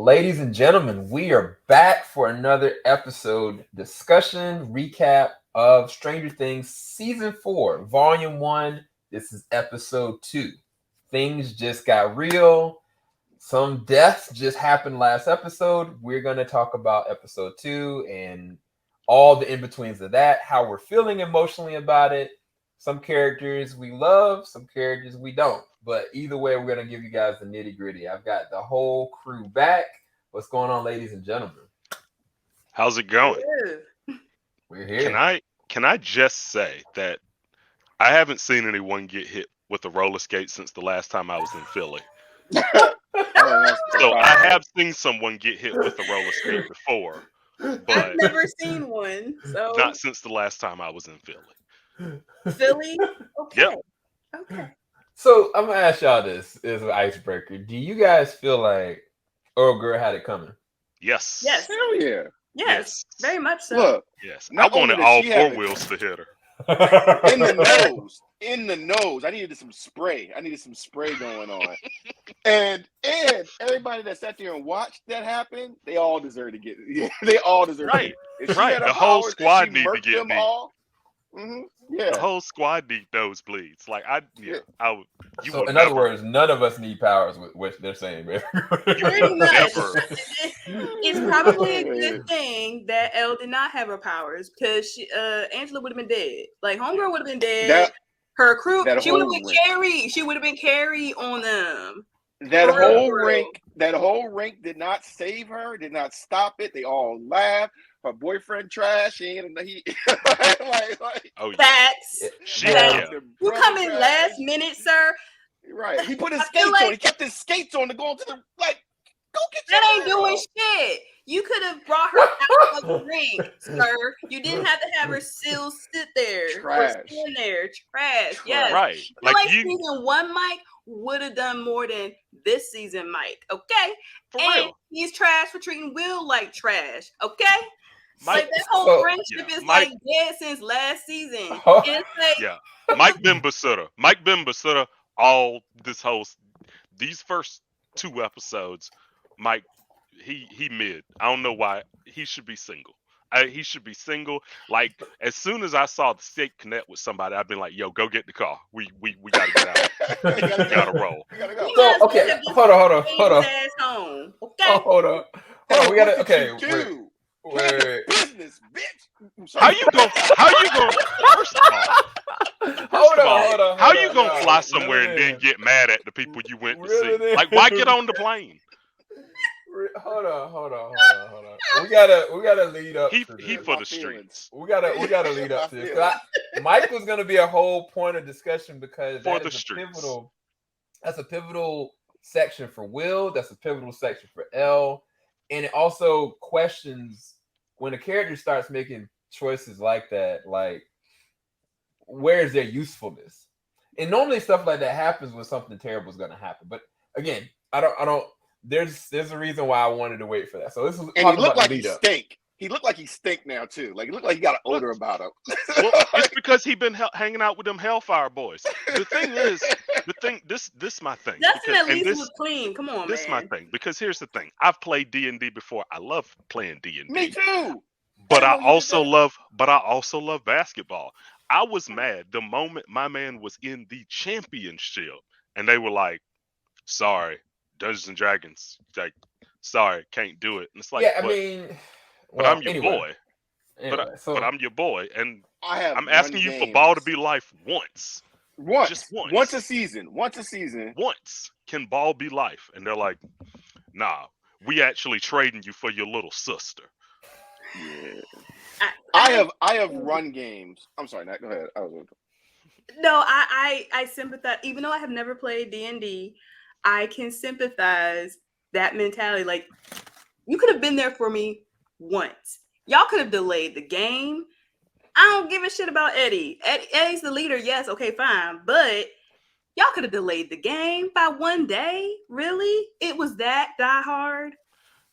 Ladies and gentlemen, we are back for another episode discussion recap of Stranger Things Season 4, Volume 1. This is Episode 2. Things just got real. Some deaths just happened last episode. We're going to talk about Episode 2 and all the in-betweens of that, how we're feeling emotionally about it. Some characters we love, some characters we don't. But either way, we're going to give you guys the nitty-gritty. I've got the whole crew back. What's going on, ladies and gentlemen? How's it going? We're here. Can I just say that I haven't seen anyone get hit with a roller skate since the last time I was in Philly. So I have seen someone get hit with a roller skate before, but I've never seen one. So not since the last time I was in Philly. Philly? Okay. Yep. Okay. So I'm gonna ask y'all this as an icebreaker. Do you guys feel like Earl Girl had it coming? Yes. Yes. Hell yeah. Yes. Very much so. Look, Yes. I not wanted only all did she four have it- wheels to hit her. in the nose. In the nose. I needed some spray. Going on. And everybody that sat there and watched that happen, they all deserve to get it. Yeah, they all deserve to get it. If she Right. had The whole powers and squad she need to murked get them beat. all. Yeah. The whole squad need nosebleeds. Like you So will in never, other words, none of us need powers with what they're saying, man. Pretty much. never. It's probably a good thing that Elle did not have her powers because Angela would have been dead. Like Homegirl would have been dead. Her crew, that she would have whole been rink. carried. She would have been carried on them. That For real, whole for real. rink did not save her, did not stop it. They all laughed. Her boyfriend trash. He like Oh yeah. Facts. She Facts. yeah. You come in last minute, sir. Right. He put his I feel skates on. like- He kept his skates on to go to the go get That your ain't doing shit. You could have brought her out of the ring, sir. You didn't have to have her still sit there. Trash. Or sit in there. Trash. Yes. Right. I feel like you season 1 Mike would have done more than this season Mike. Okay. for And real. he's trash for treating Will like trash. Okay. Mike, Like that whole so- friendship yeah, is Mike- like dead since last season. Oh. And it's like yeah. Mike Bimbasutta, all these first 2 episodes, Mike, he mid. I don't know why. He should be single. He should be single. Like as soon as I saw the stick connect with somebody, I've been like, "Yo, go get the car. We gotta get out. We gotta roll." You gotta go. you So, might as well okay, have just hold on. stayed his ass home. Okay. Oh, hold on. We gotta. Okay, What did you do? wait. Business, bitch. I'm How sorry. you going? First of all, Hold on. how you gonna No, fly somewhere reel and it then in. get mad at the people you went to Reel it see? in. Like, why get on the plane? Hold on. We gotta lead up. He to he this. for My the feelings. streets. We gotta lead up to this. 'Cause Mike was gonna be a whole point of discussion because For that the is streets. that's a pivotal section for Will. That's a pivotal section for Elle, and it also questions when a character starts making choices like that. Like, where is their usefulness? And normally stuff like that happens when something terrible is gonna happen. But again, I don't. There's a reason why I wanted to wait for that. So this is And he talking looked about like the he lead up. stink. He looked like he stink now too. Like he looked like he got an odor about him. Well, it's because he been hanging out with them Hellfire boys. The thing is, this my thing. Justin at least this was clean. Come on, this man. my thing because here's the thing. I've played D&D before. I love playing D&D. Me too. But I I know you did also love basketball. I was mad the moment my man was in the championship and they were like, "Sorry, Dungeons and Dragons, like, sorry, can't do it." And it's like, Yeah, I but, mean, but well, I'm your anyway. boy. Anyway, so But I'm your boy, and I have. I'm asking you for ball to be life once. just once. Once a season. Once a season. Once can ball be life? And they're like, "Nah, we actually trading you for your little sister." Yeah. I I have run games. I'm sorry, Nat, go ahead. No, I sympathize. Even though I have never played D&D, I can sympathize that mentality. Like, you could have been there for me once. Y'all could have delayed the game. I don't give a shit about Eddie. Eddie's the leader. Yes, okay, fine. But y'all could have delayed the game by one day. Really? It was that die hard?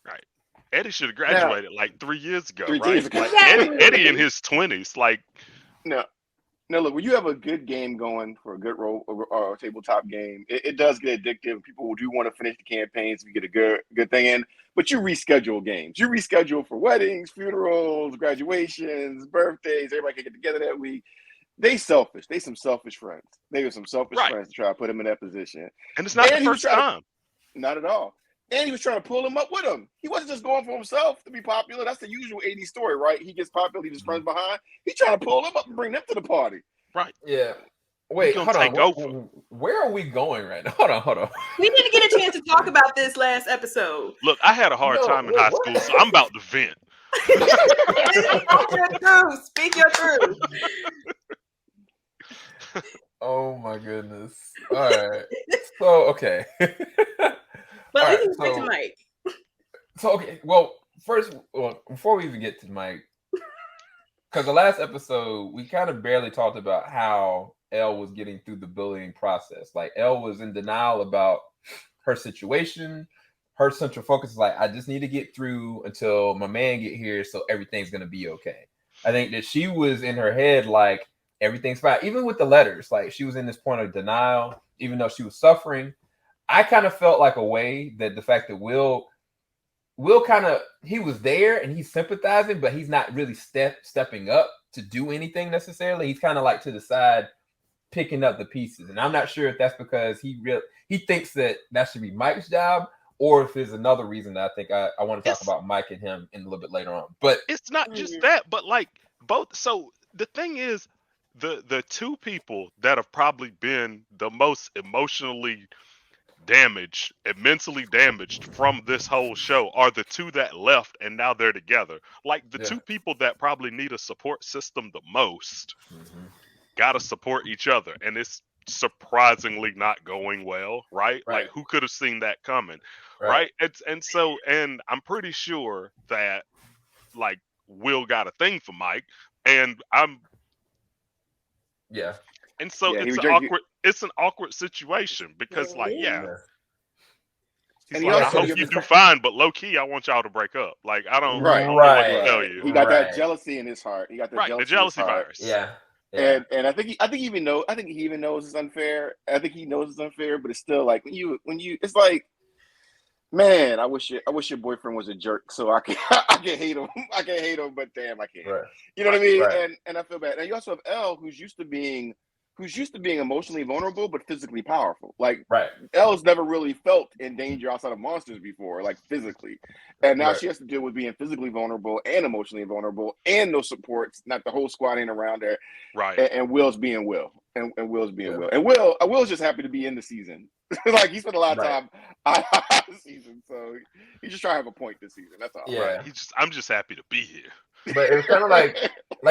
Right. Eddie should have graduated like 3 years ago, 3 right? years ago. Like Exactly. Eddie in his 20s, like, No. Now, look, when you have a good game going for a good role or tabletop game, it does get addictive. People do want to finish the campaigns. We get a good thing in, but you reschedule games. You reschedule for weddings, funerals, graduations, birthdays. Everybody can get together that week. They selfish. They some selfish friends. They were some selfish friends to try to put him in that position. And it's not the first time. Not at all. And he was trying to pull him up with him. He wasn't just going for himself to be popular. That's the usual 80s story, right? He gets popular, he just friends behind. He's trying to pull them up and bring them to the party. Right. Yeah. Wait, hold on. Where are we going right now? Hold on. We didn't get a chance to talk about this last episode. Look, I had a hard time in high school, so I'm about to vent. Speak your truth. Oh my goodness. All right. So, okay. But we can get to Mike. So, okay. Well, first, before we even get to Mike, because the last episode, we kind of barely talked about how Elle was getting through the bullying process. Like, Elle was in denial about her situation. Her central focus is like, I just need to get through until my man get here so everything's going to be okay. I think that she was in her head like, everything's fine. Even with the letters, like, she was in this point of denial, even though she was suffering. I kind of felt like a way that the fact that Will kind of, he was there and he's sympathizing, but he's not really stepping up to do anything necessarily. He's kind of like to the side, picking up the pieces. And I'm not sure if that's because he thinks that should be Mike's job, or if there's another reason that I think I want to talk about Mike and him in a little bit later on. But it's not just that, but like both. So the thing is, the two people that have probably been the most emotionally damaged and mentally damaged from this whole show are the two that left and now they're together. Like the two people that probably need a support system the most gotta support each other, and it's surprisingly not going well, right? Like, who could have seen that coming, right? And I'm pretty sure that like Will got a thing for Mike, and and so it's an awkward situation because, like, and like, I hope you do fine, but low key, I want y'all to break up. Like, I don't know what to tell you. He got that jealousy in his heart. He got the jealousy virus. Yeah. And I think he even knows it's unfair. I think he knows it's unfair, but it's still like when you it's like, man, I wish your boyfriend was a jerk so I can hate him. I can hate him, but damn, I can't. You know what I mean? And I feel bad. And you also have Elle, who's used to being emotionally vulnerable but physically powerful. Like, Elle's never really felt in danger outside of monsters before, like physically. And now she has to deal with being physically vulnerable and emotionally vulnerable and no supports, not the whole squad ain't around there. Right. And Will's being Will. And Will's being Will. And Will's just happy to be in the season. Like, he spent a lot of time out of the season. So he's just trying to have a point this season. That's all. Yeah. I'm just happy to be here. But it was kind of like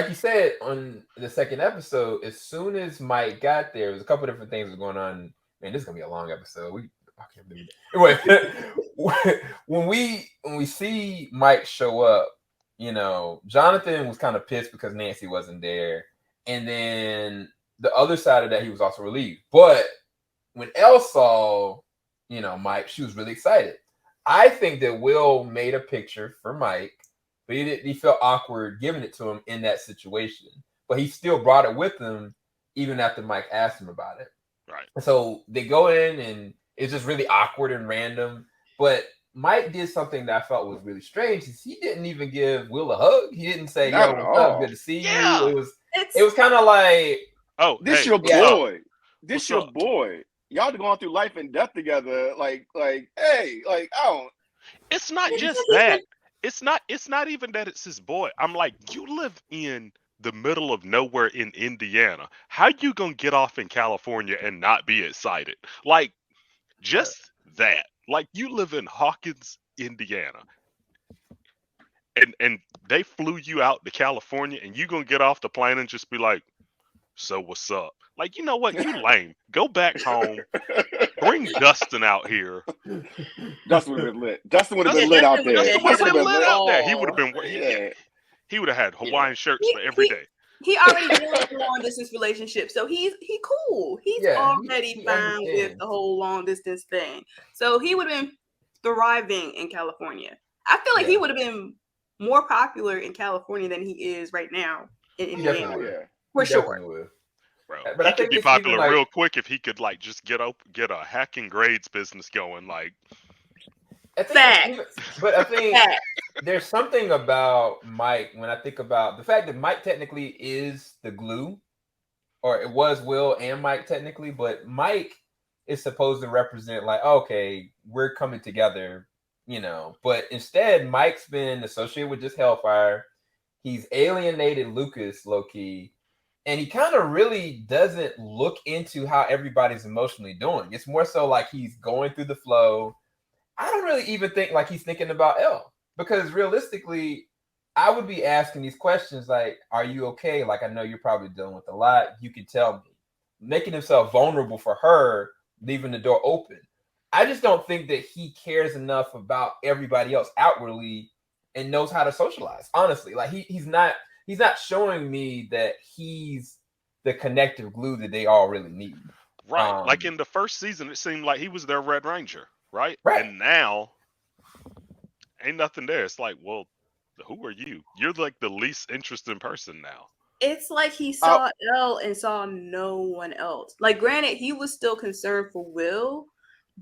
you said on the second episode, as soon as Mike got there, there's a couple different things going on. Man, this is gonna be a long episode. I can't believe it. Anyway, when we see Mike show up, you know, Jonathan was kind of pissed because Nancy wasn't there. And then the other side of that, he was also relieved. But when Elle saw, you know, Mike, she was really excited. I think that Will made a picture for Mike, but he felt awkward giving it to him in that situation. But he still brought it with him even after Mike asked him about it. Right. So they go in and it's just really awkward and random. But Mike did something that I felt was really strange. Is he didn't even give Will a hug. He didn't say, "Yo, what's up? Good to see you." It was kind of like, "Oh, this your boy. This your boy. Y'all going through life and death together. Like, hey, like, I don't." It's not just that. It's not even that it's his boy. I'm like, you live in the middle of nowhere in Indiana. How you gonna get off in California and not be excited? Like, just that. Like, you live in Hawkins, Indiana. And they flew you out to California and you gonna get off the plane and just be like, so what's up? Like, you know what? You lame. Go back home. Bring Dustin out here. Dustin would have been lit. Dustin would have been lit out there. Dustin would have been lit out there. He would have been. He would have had Hawaiian shirts for every day. He already dealing with a long distance relationship, so he cool. He's already fine with the whole long distance thing. So he would have been thriving in California. I feel like he would have been more popular in California than he is right now in Indiana. For sure. Bro, But he I could think be it's even popular like real quick if he could like just get a hacking grades business going. Like, I think it's Fact. even, but I think Fact. there's something about Mike when I think about the fact that Mike technically is the glue, or it was Will and Mike technically, but Mike is supposed to represent like, okay, we're coming together, But instead, Mike's been associated with just Hellfire. He's alienated Lucas low key, and he kind of really doesn't look into how everybody's emotionally doing. It's more so like he's going through the flow. I don't really even think like he's thinking about Elle, because realistically, I would be asking these questions like, "Are you okay?" Like, I know you're probably dealing with a lot. You can tell me, making himself vulnerable for her, leaving the door open. I just don't think that he cares enough about everybody else outwardly and knows how to socialize. Honestly, like he's not showing me that he's the connective glue that they all really need. right? Like in the first season, it seemed like he was their Red Ranger, right? Right. And now, ain't nothing there. It's like, well, who are you? You're like the least interesting person now. It's like he saw Elle and saw no one else. Like, granted, he was still concerned for Will,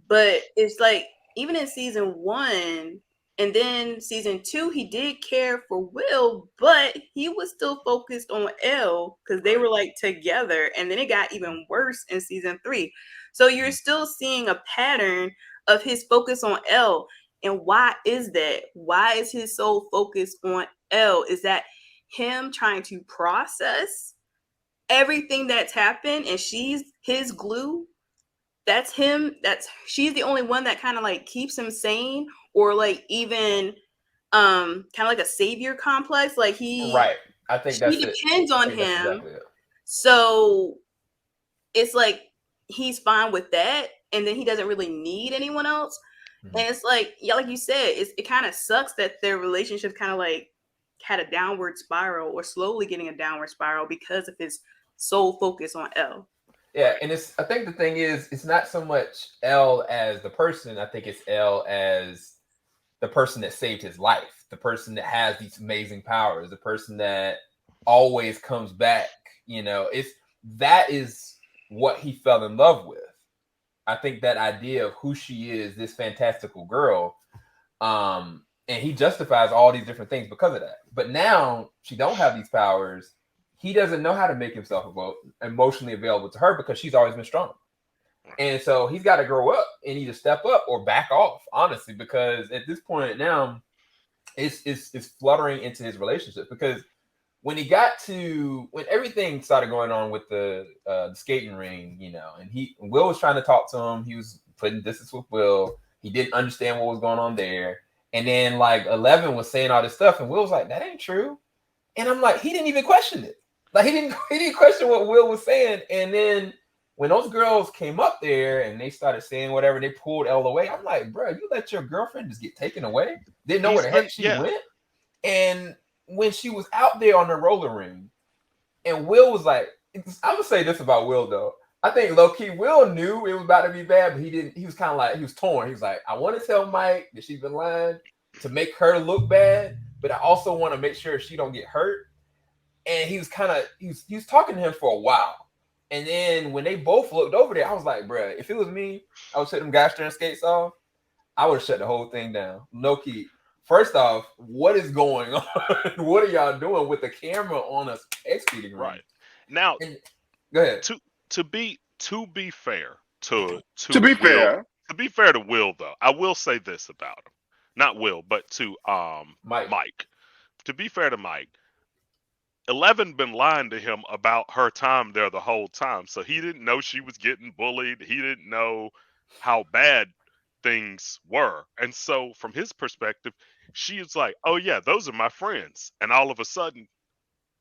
but it's like even in season 1 and then season 2, he did care for Will, but he was still focused on Elle because they were like together. And then it got even worse in season 3. So you're still seeing a pattern of his focus on Elle. And why is that? Why is his sole focus on Elle? Is that him trying to process everything that's happened and she's his glue? That's him. She's the only one that kind of like keeps him sane, or like even kind of like a savior complex. Like Right. I think that's she it. depends on I think that's him. exactly it. So it's like he's fine with that, and then he doesn't really need anyone else. Mhm. And it's like, yeah, like you said, it kind of sucks that their relationship kind of like had a downward spiral, or slowly getting a downward spiral because of his sole focus on Elle. Yeah, and I think the thing is, it's not so much Elle as the person. I think it's Elle as the person that saved his life, the person that has these amazing powers, the person that always comes back. That is what he fell in love with. I think that idea of who she is, this fantastical girl, and he justifies all these different things because of that. But now she don't have these powers. He doesn't know how to make himself emotionally available to her because she's always been strong. And so he's got to grow up and either step up or back off, honestly, because at this point now, it's fluttering into his relationship. Because when everything started going on with the skating ring, and Will was trying to talk to him. He was putting distance with Will. He didn't understand what was going on there. And then like 11 was saying all this stuff, and Will was like, "That ain't true." And I'm like, he didn't even question it. Like he didn't question what Will was saying. And then when those girls came up there and they started saying whatever, they pulled Elle away. I'm like, bro, you let your girlfriend just get taken away? Didn't know where the heck she went. And when she was out there on the roller ring, and Will was like, I'm gonna say this about Will though. I think low key Will knew it was about to be bad, but he didn't. He was kind of like, he was torn. He was like, I want to tell Mike that she's been lying to make her look bad, but I also want to make sure she don't get hurt. And he was talking to him for a while. And then when they both looked over there, I was like, bro, if it was me, I would shut them gosh darn skates off. I would have shut the whole thing down. No key. First off, what is going on? What are y'all doing with the camera on us executing? Right. Now, go ahead. To be fair to be Will, fair. to be fair to Will though, I will say this about him. Not Will, but to Mike. To be fair to Mike, 11 been lying to him about her time there the whole time. So he didn't know she was getting bullied. He didn't know how bad things were. And so from his perspective, she is like, "Oh yeah, those are my friends." And all of a sudden,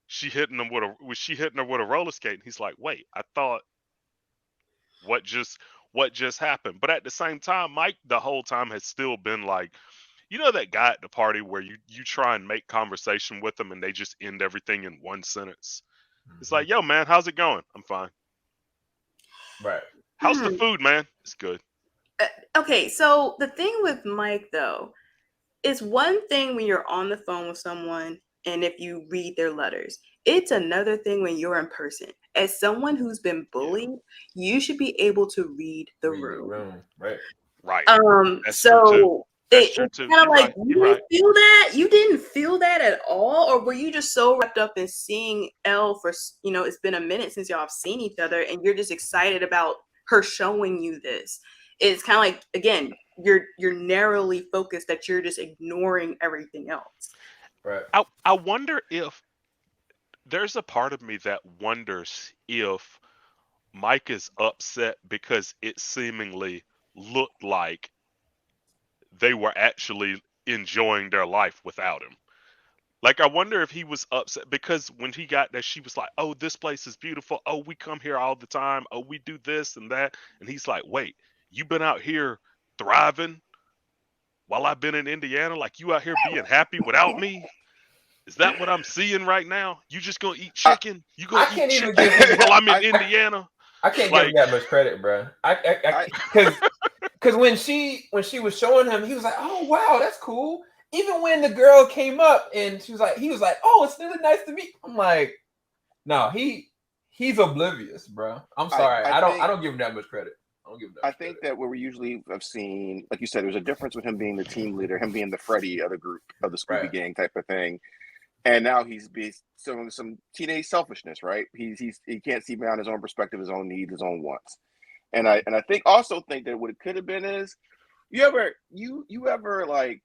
she hitting her with a roller skate. And he's like, "Wait, I thought what just happened?" But at the same time, Mike the whole time has still been like, you know, that guy at the party where you try and make conversation with them and they just end everything in one sentence. It's like, "Yo, man, how's it going?" "I'm fine." Right. "How's the food, man?" "It's good." Okay, so the thing with Mike though, is one thing when you're on the phone with someone and if you read their letters. it's another thing when you're in person. As someone who's been bullied, you should be able to read the room. Right. Right. That's true too. So That's true it's too. kind of You're like right. you You're didn't right. feel that. You didn't feel that at all, or were you just so wrapped up in seeing Elle for it's been a minute since y'all have seen each other, and you're just excited about her showing you this. It's kind of like, again, you're narrowly focused that you're just ignoring everything else. Right. I wonder if there's a part of me that wonders if Mike is upset because it seemingly looked like they were actually enjoying their life without him. Like, I wonder if he was upset because when he got there, she was like, "Oh, this place is beautiful. Oh, we come here all the time. Oh, we do this and that." And he's like, "Wait, you been out here thriving while I've been in Indiana? Like, you out here being happy without me? Is that what I'm seeing right now? You just gonna eat chicken? You I gonna eat can't even chicken give while I'm in Indiana?" I can't give Like, him that much credit, bro. Because when she was showing him, he was like, "Oh wow, that's cool." Even when the girl came up and he was like, "Oh, it's really nice to meet." I'm like, no, he's oblivious, bro. I'm sorry, I don't give him that much credit. I think that what we usually have seen, like you said, there's a difference with him being the team leader, him being the Freddy of the group, of the Scooby Gang type of thing. And now he's showing some teenage selfishness, right? He can't see beyond his own perspective, his own needs, his own wants. And I think that what it could have been is you ever like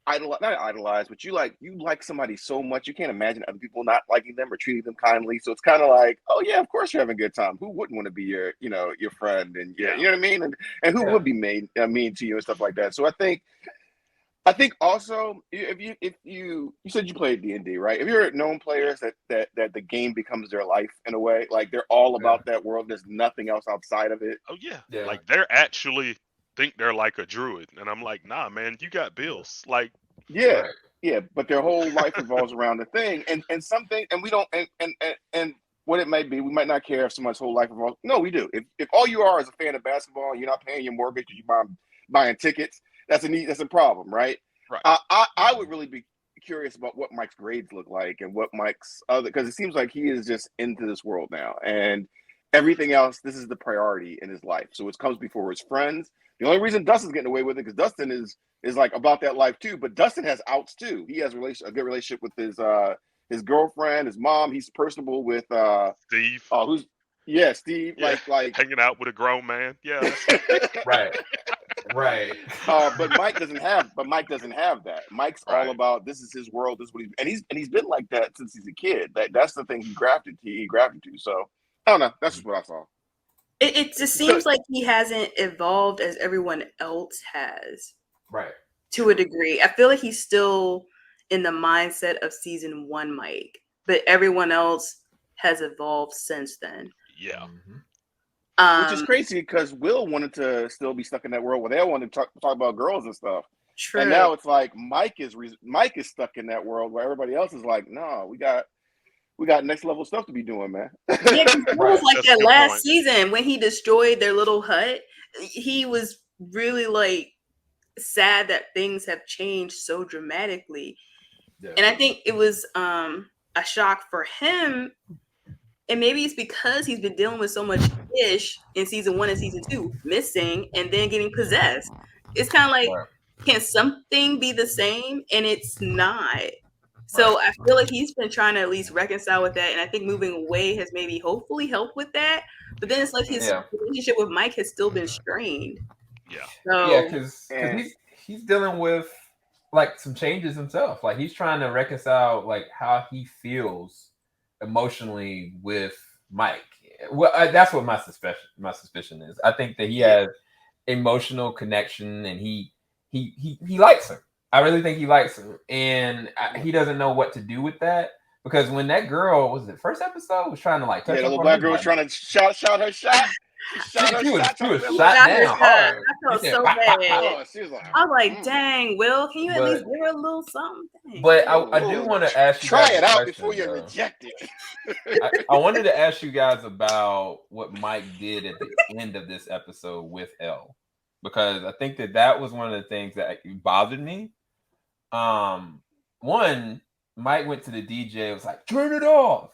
not idolize, but you like somebody so much you can't imagine other people not liking them or treating them kindly. So it's kind of like, oh yeah, of course you're having a good time. Who wouldn't want to be your friend? And you know what I mean? And who would be mean to you and stuff like that. So I think also if you said you played D&D, right? If you're known players that the game becomes their life in a way, like they're all about that world. There's nothing else outside of it. oh yeah, like they're actually think they're like a druid, and I'm like, nah, man, you got bills. Like, yeah, but their whole life revolves around the thing, and something, and we don't, and what it might be, we might not care if someone's whole life revolves. No, we do. If all you are is a fan of basketball, and you're not paying your mortgage, you're buying tickets. That's a problem, right? Right. I would really be curious about what Mike's grades look like and what Mike's because it seems like he is just into this world now, and everything else, this is the priority in his life. So it comes before his friends. The only reason Dustin's getting away with it because Dustin is like about that life too. But Dustin has outs too. He has a good relationship with his girlfriend, his mom. He's personable with Steve. Steve. Yeah. Like hanging out with a grown man. Yeah. Right. But Mike doesn't have that. Mike's all about this is his world. This is what he's been like that since he's a kid. That's the thing he grafted to. So I don't know. That's just what I saw. It just seems like he hasn't evolved as everyone else has. Right. To a degree. I feel like he's still in the mindset of season 1 Mike, but everyone else has evolved since then. Yeah. Which is crazy because Will wanted to still be stuck in that world where they all wanted to talk about girls and stuff. True. And now it's like Mike is stuck in that world where everybody else is like, no, we got next level stuff to be doing, man. Yeah, it was like that last season when he destroyed their little hut. He was really like sad that things have changed so dramatically. Yeah. And I think it was a shock for him. And maybe it's because he's been dealing with so much ish in season 1 and season 2, missing and then getting possessed. It's kind of like, can something be the same? And it's not. So I feel like he's been trying to at least reconcile with that. And I think moving away has maybe hopefully helped with that. But then it's like his relationship with Mike has still been strained. Yeah. So, because he's dealing with like some changes himself. Like he's trying to reconcile like how he feels emotionally with Mike. Well, that's what my suspicion is. I think that he has emotional connection, and he likes her. I really think he likes her, and he doesn't know what to do with that because when that girl was the first episode was trying to like touch the little black girl was trying to shout her shot. She was shot down hard. I felt so bad. She was like, I was like, dang, Will, can you at least give her a little something? But I do want to ask you guys it out before you reject it. I wanted to ask you guys about what Mike did at the end of this episode with Elle, because I think that was one of the things that bothered me. One, Mike went to the DJ. Was like, turn it off.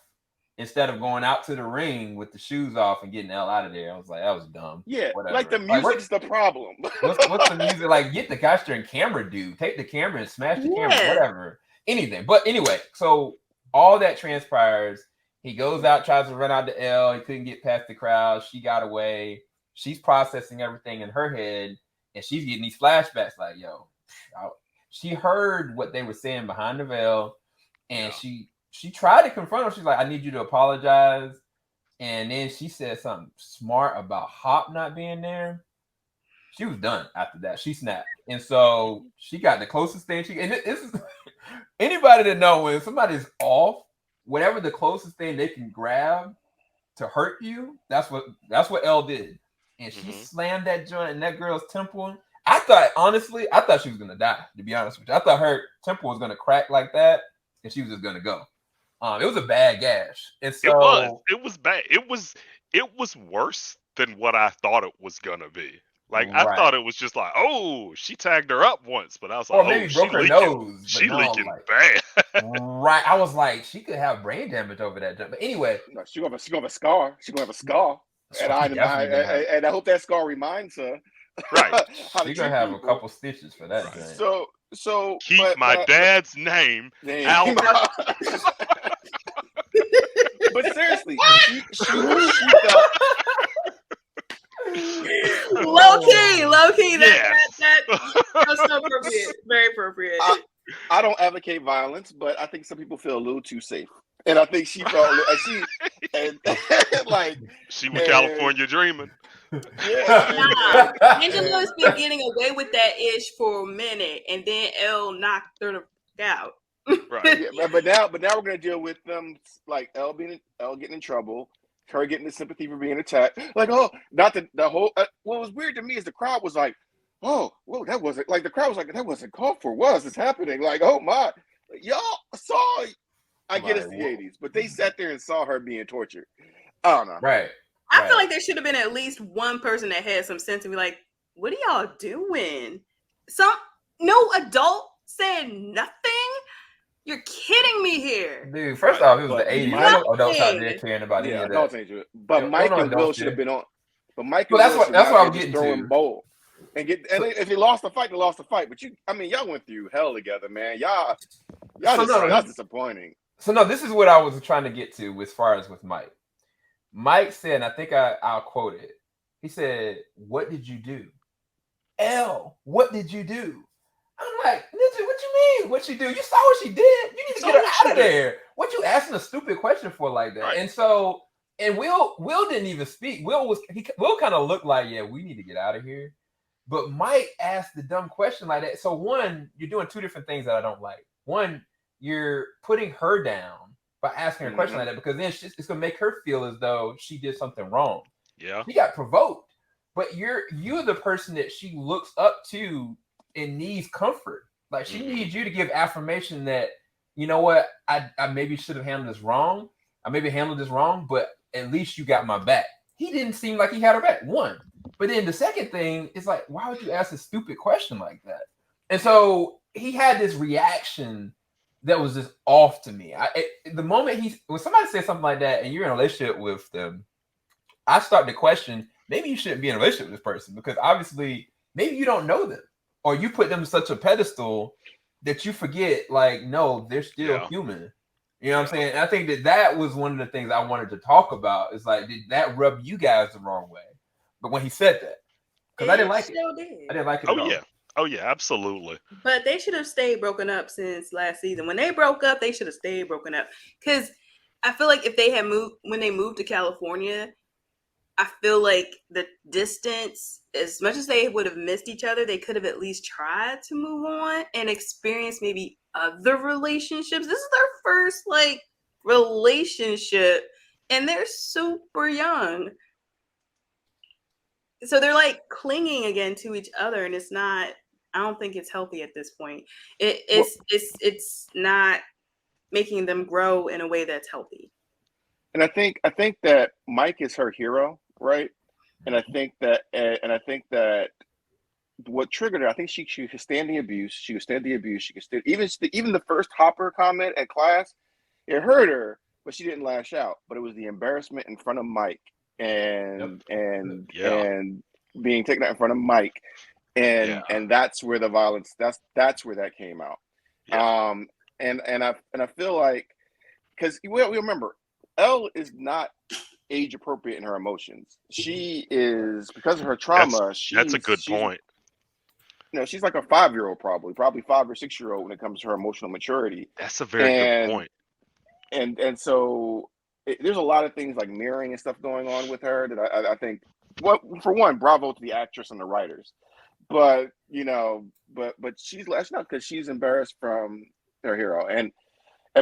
Instead of going out to the ring with the shoes off and getting the hell out of there. I was like, that was dumb. Yeah, Whatever. like the music's the problem. What's the music? Like, get the gosh darn camera, dude. Take the camera and smash the camera, whatever. Anything. But anyway, so all that transpires. He goes out, tries to run out the L. He couldn't get past the crowd. She got away. She's processing everything in her head, and she's getting these flashbacks like, yo, she heard what they were saying behind the veil, and she tried to confront him. She's like, I need you to apologize. And then she said something smart about Hop not being there. She was done after that. She snapped. And so she got the closest thing she, and this is anybody that know when somebody's off, whatever the closest thing they can grab to hurt you, that's what Elle did. And she slammed that joint in that girl's temple. I thought she was gonna die, to be honest with you. I thought her temple was gonna crack like that, and she was just gonna go. It was a bad gash. And so it was bad. It was worse than what I thought it was gonna be. Like I thought it was just like, oh, she tagged her up once, but I was like, or maybe broke her nose. She leaking bad. Right. I was like, she could have brain damage over that. But anyway, no, she gonna have a scar. She gonna have a scar. And I hope that scar reminds her. Right. She's gonna have a couple stitches for that. Right. So keep my dad's name out. But seriously, she felt low key. That's so appropriate. Very appropriate. I don't advocate violence, but I think some people feel a little too safe, and I think she felt like she was California dreaming. Yeah. Angela's been getting away with that ish for a minute, and then Elle knocked her out. Right. Yeah, but now we're gonna deal with them like Elle getting in trouble, her getting the sympathy for being attacked. Like, oh, not the whole. What was weird to me is the crowd was like, oh, whoa, that wasn't like the crowd was like that wasn't called for. What is this happening? Like, oh my, y'all saw. I get it's the '80s, but they sat there and saw her being tortured. I don't know. Right. I feel like there should have been at least one person that had some sense and be like, what are y'all doing? No adult said nothing? You're kidding me here. Dude, first off, it was the 80s. No adults out there caring about any of that. Adults ain't do it. But Mike and Will should have been on. But Mike and Will that's what I'm getting to. Bowl. And if he lost the fight, they lost the fight. But y'all went through hell together, man. That's disappointing. So no, this is what I was trying to get to as far as with Mike. Mike said, and I think I'll quote it. He said, "What did you do? Elle, what did you do?" I'm like, Ninja, what you mean? What she do? You saw what she did. You need to get her out of there. What you asking a stupid question for like that? Right. And so, and Will didn't even speak. Will kind of looked like, yeah, we need to get out of here. But Mike asked the dumb question like that. So one, you're doing two different things that I don't like. One, you're putting her down by asking her a question like that, because then it's gonna make her feel as though she did something wrong. Yeah, she got provoked. But you're the person that she looks up to and needs comfort. Like she needs you to give affirmation that, you know what, I maybe should have handled this wrong. I maybe handled this wrong, but at least you got my back. He didn't seem like he had her back. One. But then the second thing is like, why would you ask a stupid question like that? And so he had this reaction that was just off to me. The moment when somebody says something like that and you're in a relationship with them, I start to question, maybe you shouldn't be in a relationship with this person, because obviously maybe you don't know them, or you put them in such a pedestal that you forget, like, no, they're still human. You know what I'm saying? And I think that was one of the things I wanted to talk about, is like, did that rub you guys the wrong way? But when he said that, because I didn't like it. I didn't like it at all. Oh yeah, absolutely. But they should have stayed broken up since last season. When they broke up, they should have stayed broken up. Because I feel like if they had when they moved to California, I feel like the distance, as much as they would have missed each other, they could have at least tried to move on and experience maybe other relationships. This is their first relationship, and they're super young. So they're like clinging again to each other, and it's not. I don't think it's healthy at this point. It's not making them grow in a way that's healthy. And I think that Mike is her hero, right? And I think that what triggered her, I think she could stand the abuse. She could stand the abuse. She could stand even the first Hopper comment at class. It hurt her, but she didn't lash out. But it was the embarrassment in front of Mike and being taken out in front of Mike, and that's where the violence. That's where that came out. Yeah. And I feel like because we remember Elle is not age appropriate in her emotions. She is, because of her trauma. That's a good point. You know, she's like a 5-year-old, probably 5 or 6-year-old when it comes to her emotional maturity. That's a very good point. And so there's a lot of things like mirroring and stuff going on with her that I think. Well, for one, bravo to the actress and the writers, but but she's lashing out because she's embarrassed from her hero, and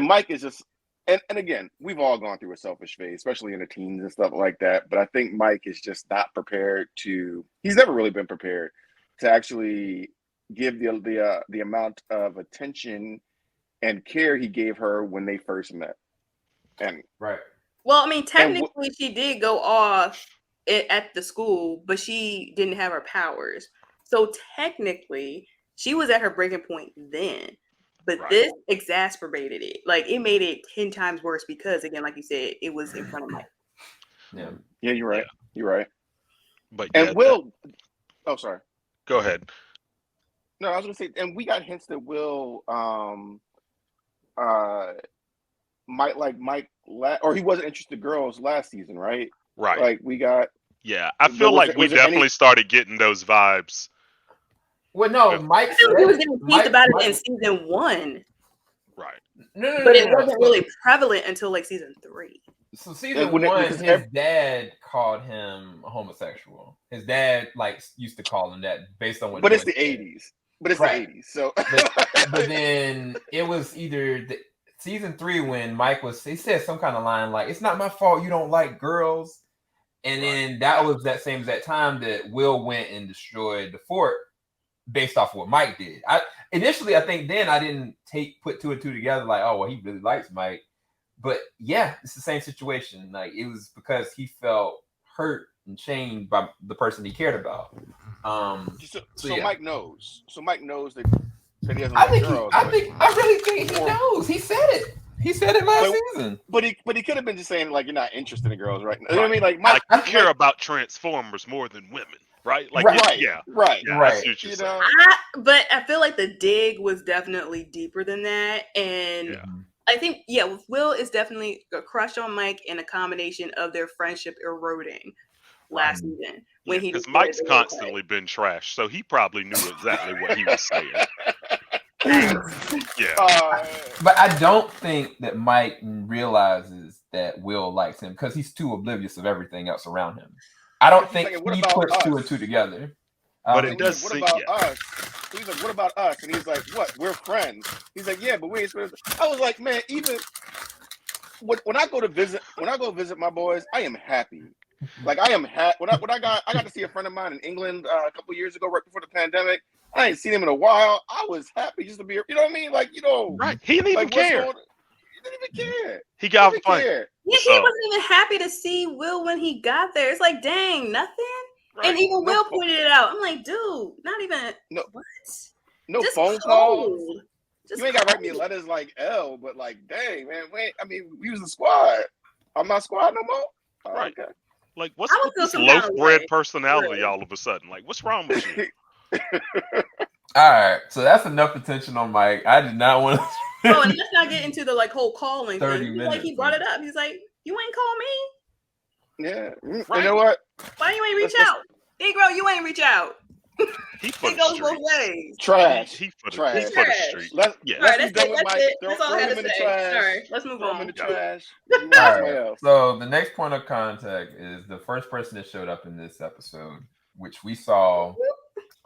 Mike is just. And again, we've all gone through a selfish phase, especially in the teens and stuff like that. But I think Mike is just not prepared to. He's never really been prepared to actually give the amount of attention and care he gave her when they first met. And right. Well, I mean, technically, she did go off at the school, but she didn't have her powers. So technically, she was at her breaking point then. But this exacerbated it. Like, it made it 10 times worse because, again, like you said, it was in front of Mike. Yeah, you're right. You're right. But Will. Oh, sorry. Go ahead. No, I was going to say, and we got hints that Will might like Mike, or he wasn't interested in girls last season, right? Right. Like, we got. Yeah, I feel like we definitely started getting those vibes. Well, no, Mike. He was getting teased about it in season 1. Right. But it wasn't really prevalent until like season 3. So season 1, his dad called him a homosexual. His dad used to call him that based on what. But it's the 80s. But it's the 80s. So. but then it was either season 3 when Mike he said some kind of line like, "It's not my fault you don't like girls," and then that was that same exact time that Will went and destroyed the fort. Based off of what Mike did. I think then I didn't put 2 and 2 together like, oh well, he really likes Mike. But yeah, it's the same situation. Like, it was because he felt hurt and shamed by the person he cared about. So Mike knows. So Mike knows that he doesn't like girls. I really think he knows. He said it. He said it last season. But he could have been just saying like, you're not interested in girls, right? You know what I mean? Like, Mike, I care about Transformers more than women. Right? Like, right. But I feel like the dig was definitely deeper than that. And I think, with Will is definitely a crush on Mike and a combination of their friendship eroding last season. Because Mike's constantly been trashed, so he probably knew exactly what he was saying. But I don't think that Mike realizes that Will likes him because he's too oblivious of everything else around him. I don't think he puts 2 and 2 together. But it does. What about us? He's like, what about us? And he's like, what? We're friends. He's like, yeah, but we ain't. I was like, man, even when I go visit my boys, I am happy. Like, I am happy. When I got to see a friend of mine in England a couple years ago, right before the pandemic. I ain't seen him in a while. I was happy just to be, you know what I mean? Like, right? He didn't even care. He didn't even care. He got fun. Yeah, he wasn't even happy to see Will when he got there. It's like, dang, nothing. Right. And even Will pointed it out. I'm like, dude, not even what? No just phone calls. You ain't got to write me letters like L, but like, dang, man, we was a squad. I'm not squad no more. Right. Okay. Like, what's with this loaf-bread personality all of a sudden? Like, what's wrong with you? All right, so that's enough attention on Mike. I did not want to. Oh, and let's not get into the whole calling 30 thing. minutes. Like, he brought it up. He's like, "You ain't call me." Yeah, right. You know what? Why you ain't reach out, Negro? You ain't reach out. It goes both ways. Trash. He for the street. Let's be done with Mike. That's all I had to say. Sorry, let's move on. In the trash. All right. So the next point of contact is the first person that showed up in this episode, which we saw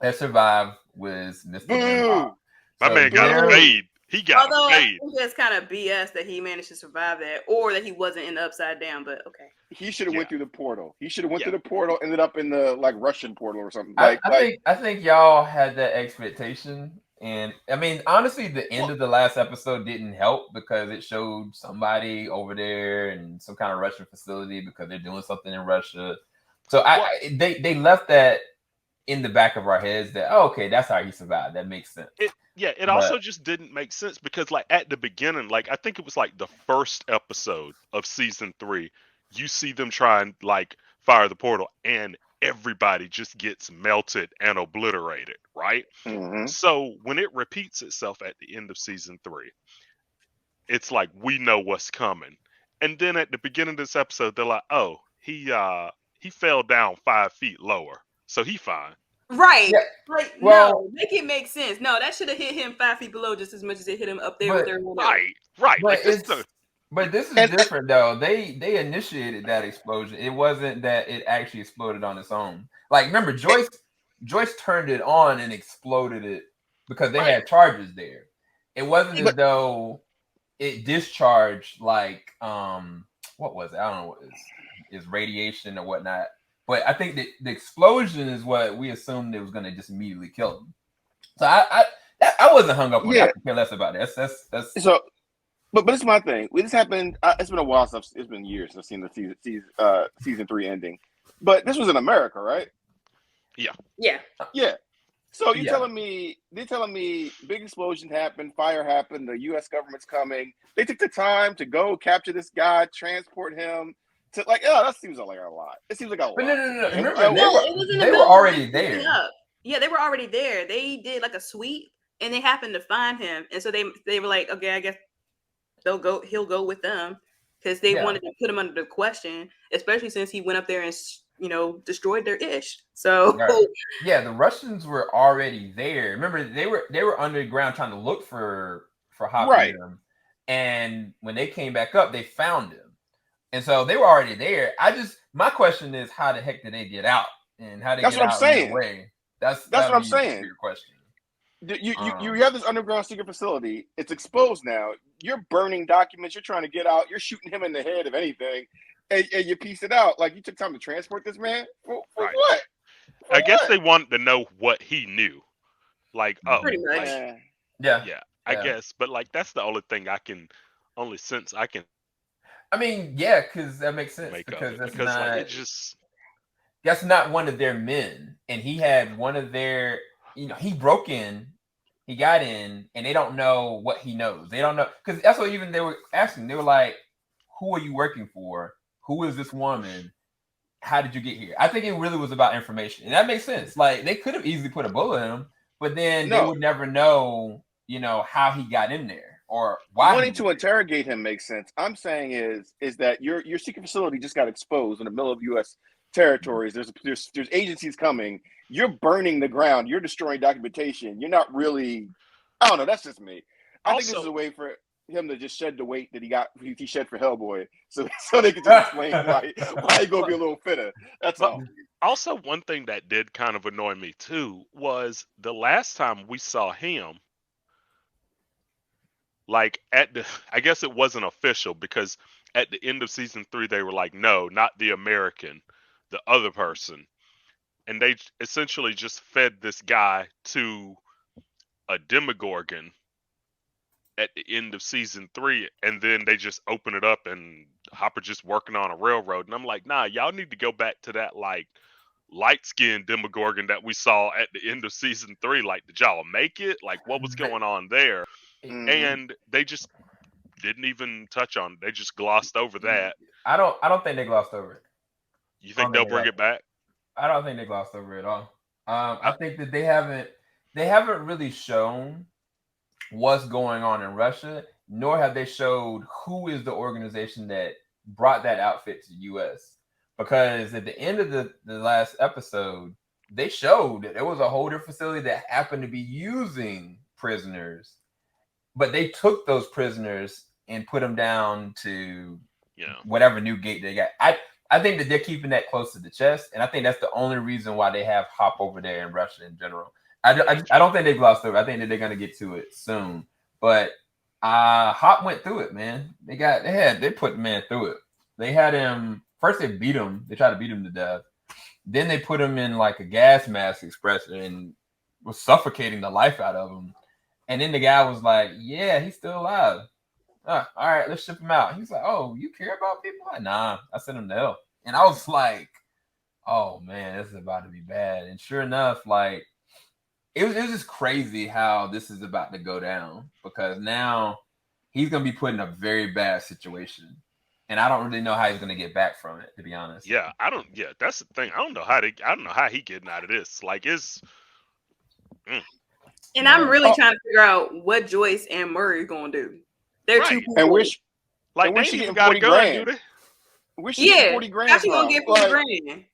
that survived was Mr. My man got paid. He got paid. I think that's kind of BS that he managed to survive that, or that he wasn't in the upside down. But okay, he should have went through the portal. He should have went through the portal, ended up in the Russian portal or something. I think y'all had that expectation, and I mean, honestly, the end of the last episode didn't help because it showed somebody over there in some kind of Russian facility because they're doing something in Russia. So they left that in the back of our heads that okay, that's how he survived. That makes sense. It also just didn't make sense because like at the beginning, like I think it was like the first episode of season 3, you see them try and like fire the portal and everybody just gets melted and obliterated, right? Mhm. So when it repeats itself at the end of season 3, it's like we know what's coming. And then at the beginning of this episode, they're like, oh, he fell down 5 feet lower. So he fine. Right. Yeah. Like, Well- no, make it make sense. No, that should have hit him 5 feet below just as much as it hit him up there with But- everyone else. Right. But Like this this is And- different though. They initiated that explosion. It wasn't that it actually exploded on its own. Like remember, Joyce turned it on and exploded it because they had charges there. It wasn't as though it discharged like what was it? I don't know what is radiation or whatnot. But I think that the explosion is what we assumed it was going to just immediately kill him. So I wasn't hung up on that. I could care less about that. That's So, but this is my thing. This happened. It's been a while since it's been years since I've seen the season 3 ending. But this was in America, right? Yeah. Yeah. So Yeah. they're telling me big explosion happened, fire happened, the U.S. government's coming. They took the time to go capture this guy, transport him to like. Oh, that seems like a lot. It seems like a lot. But no. Remember, Well, it was in the they were middle of already picking there. up. Yeah, they were already there. They did like a sweep, and they happened to find him, and so they were like, okay, I guess he'll go with them because they wanted to put him under the question, especially since he went up there and destroyed their ish. So yeah, the Russians were already there. Remember, they were underground trying to look for Hawkins. Right. And when they came back up, they found him, and so they were already there. My question is, how the heck did they get out? And how they That's get what I'm out saying. either way? That's what I'm saying. Your question. You have this underground secret facility. It's exposed now. You're burning documents. You're trying to get out. You're shooting him in the head, if anything, and you piece it out. Like you took time to transport this man for Right. what? I guess they wanted to know what he knew. Like, pretty much. like, Yeah. I guess. But like that's the only thing sense I can I mean, yeah, because that makes sense. make Because of it. that's Because not like it just that's not one of their men, and he had one of their. He broke in, he got in, and they don't know what he knows. They don't know because that's what even they were asking. They were like, "Who are you working for? Who is this woman? How did you get here?" I think it really was about information, and that makes sense. Like they could have easily put a bullet in him, but then they would never know, how he got in there or why. Wanting to interrogate him makes sense. I'm saying is that your secret facility just got exposed in the middle of U.S. territories. There's agencies coming. You're burning the ground. You're destroying documentation. You're not really. I don't know. That's just me. I think this is a way for him to just shed the weight that he shed for Hellboy, so they can just explain why he gonna be a little fitter. That's all. Also, one thing that did kind of annoy me too was the last time we saw him. Like I guess it wasn't official because at the end of season 3 they were like, no, not the American, the other person, and they essentially just fed this guy to a Demogorgon at the end of season 3, and then they just open it up and Hopper just working on a railroad, and I'm like, nah, y'all need to go back to that like light-skinned Demogorgon that we saw at the end of season 3. Like, did y'all make it? Like, what was going on there? Mm-hmm. And they just didn't even touch on it. They just glossed over that. I don't think they glossed over it. You think they'll bring it back? I don't think they glossed over it at all. I think that they haven't really shown what's going on in Russia, nor have they showed who is the organization that brought that outfit to the U.S. Because at the end of the last episode, they showed that there was a holder facility that happened to be using prisoners, but they took those prisoners and put them down to whatever new gate they got. I think that they're keeping that close to the chest, and I think that's the only reason why they have Hop over there in Russia in general. I don't think they glossed over. I think that they're gonna get to it soon. But Hop went through it, man. They put the man through it. They had him first. They beat him. They tried to beat him to death. Then they put him in like a gas mask expressor and was suffocating the life out of him. And then the guy was like, "Yeah, he's still alive. All right, let's ship him out." He's like, "Oh, you care about people?" Like, nah, I sent him to hell. And I was like, oh man, this is about to be bad. And sure enough, like it was just crazy how this is about to go down because now he's gonna be put in a very bad situation. And I don't really know how he's gonna get back from it, to be honest. Yeah, I don't. Yeah, that's the thing. I don't know how he getting out of this. Like it's. And I'm really trying to figure out what Joyce and Murray gonna do. They're Right. two people. And wish Like and they when ain't she even getting got a 40 gun, grand. do they? Where she getting 40 grand How's she gonna from? get 40 grand?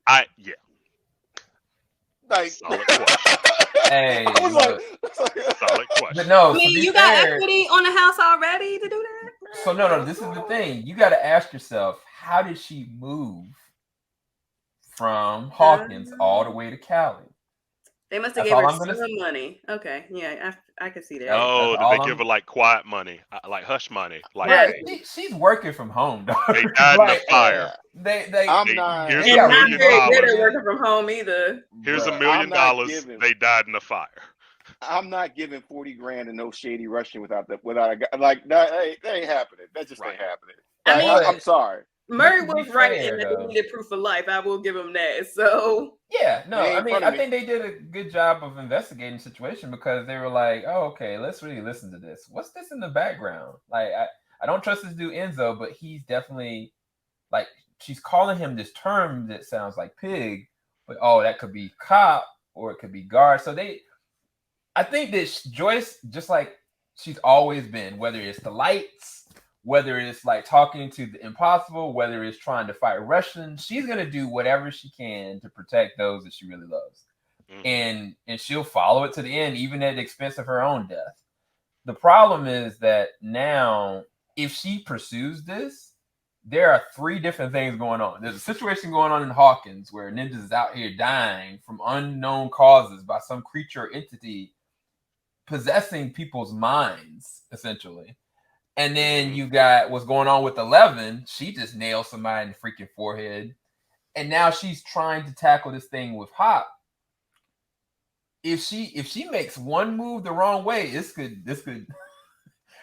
Like, Solid question. Hey, I was look, Solid but question. no, I to mean, be you got fair, equity on the house already to do that? so no, this is the thing. You got to ask yourself, how did she move from Hawkins all the way to Cali? They must have That's gave her all I'm some gonna say. money. Okay, yeah, I can see that. That's Oh, did all they give her like quiet money, like hush money? Like Right. She's working from home, dog. they died in the Like, fire. I'm not. Here's And $1 not million. very good at working from home either. Here's Bruh. $1 million. I'm not giving- They died in the fire. I'm not giving 40 grand to no shady Russian without a guy. Like that ain't happening. That just ain't happening. I mean, I'm sorry. Murray But to was be right fair, in that though. they needed proof of life. I will give him that. So Yeah, no, He ain't I in mean, front of I me. think they did a good job of investigating the situation because they were like, oh, okay, let's really listen to this. What's this in the background? Like, I don't trust this dude Enzo, but he's definitely like, she's calling him this term that sounds like pig, but oh, that could be cop or it could be guard. So I think that Joyce, just like she's always been, whether it's the lights, whether it's like talking to the impossible, whether it's trying to fight Russians, she's gonna do whatever she can to protect those that she really loves, and she'll follow it to the end, even at the expense of her own death. The problem is that now, if she pursues this, there are 3 different things going on. There's a situation going on in Hawkins where ninjas is out here dying from unknown causes by some creature or entity possessing people's minds, essentially. And then you got what's going on with 11. She just nailed somebody in the freaking forehead. And now she's trying to tackle this thing with Hop. If she makes one move the wrong way, this could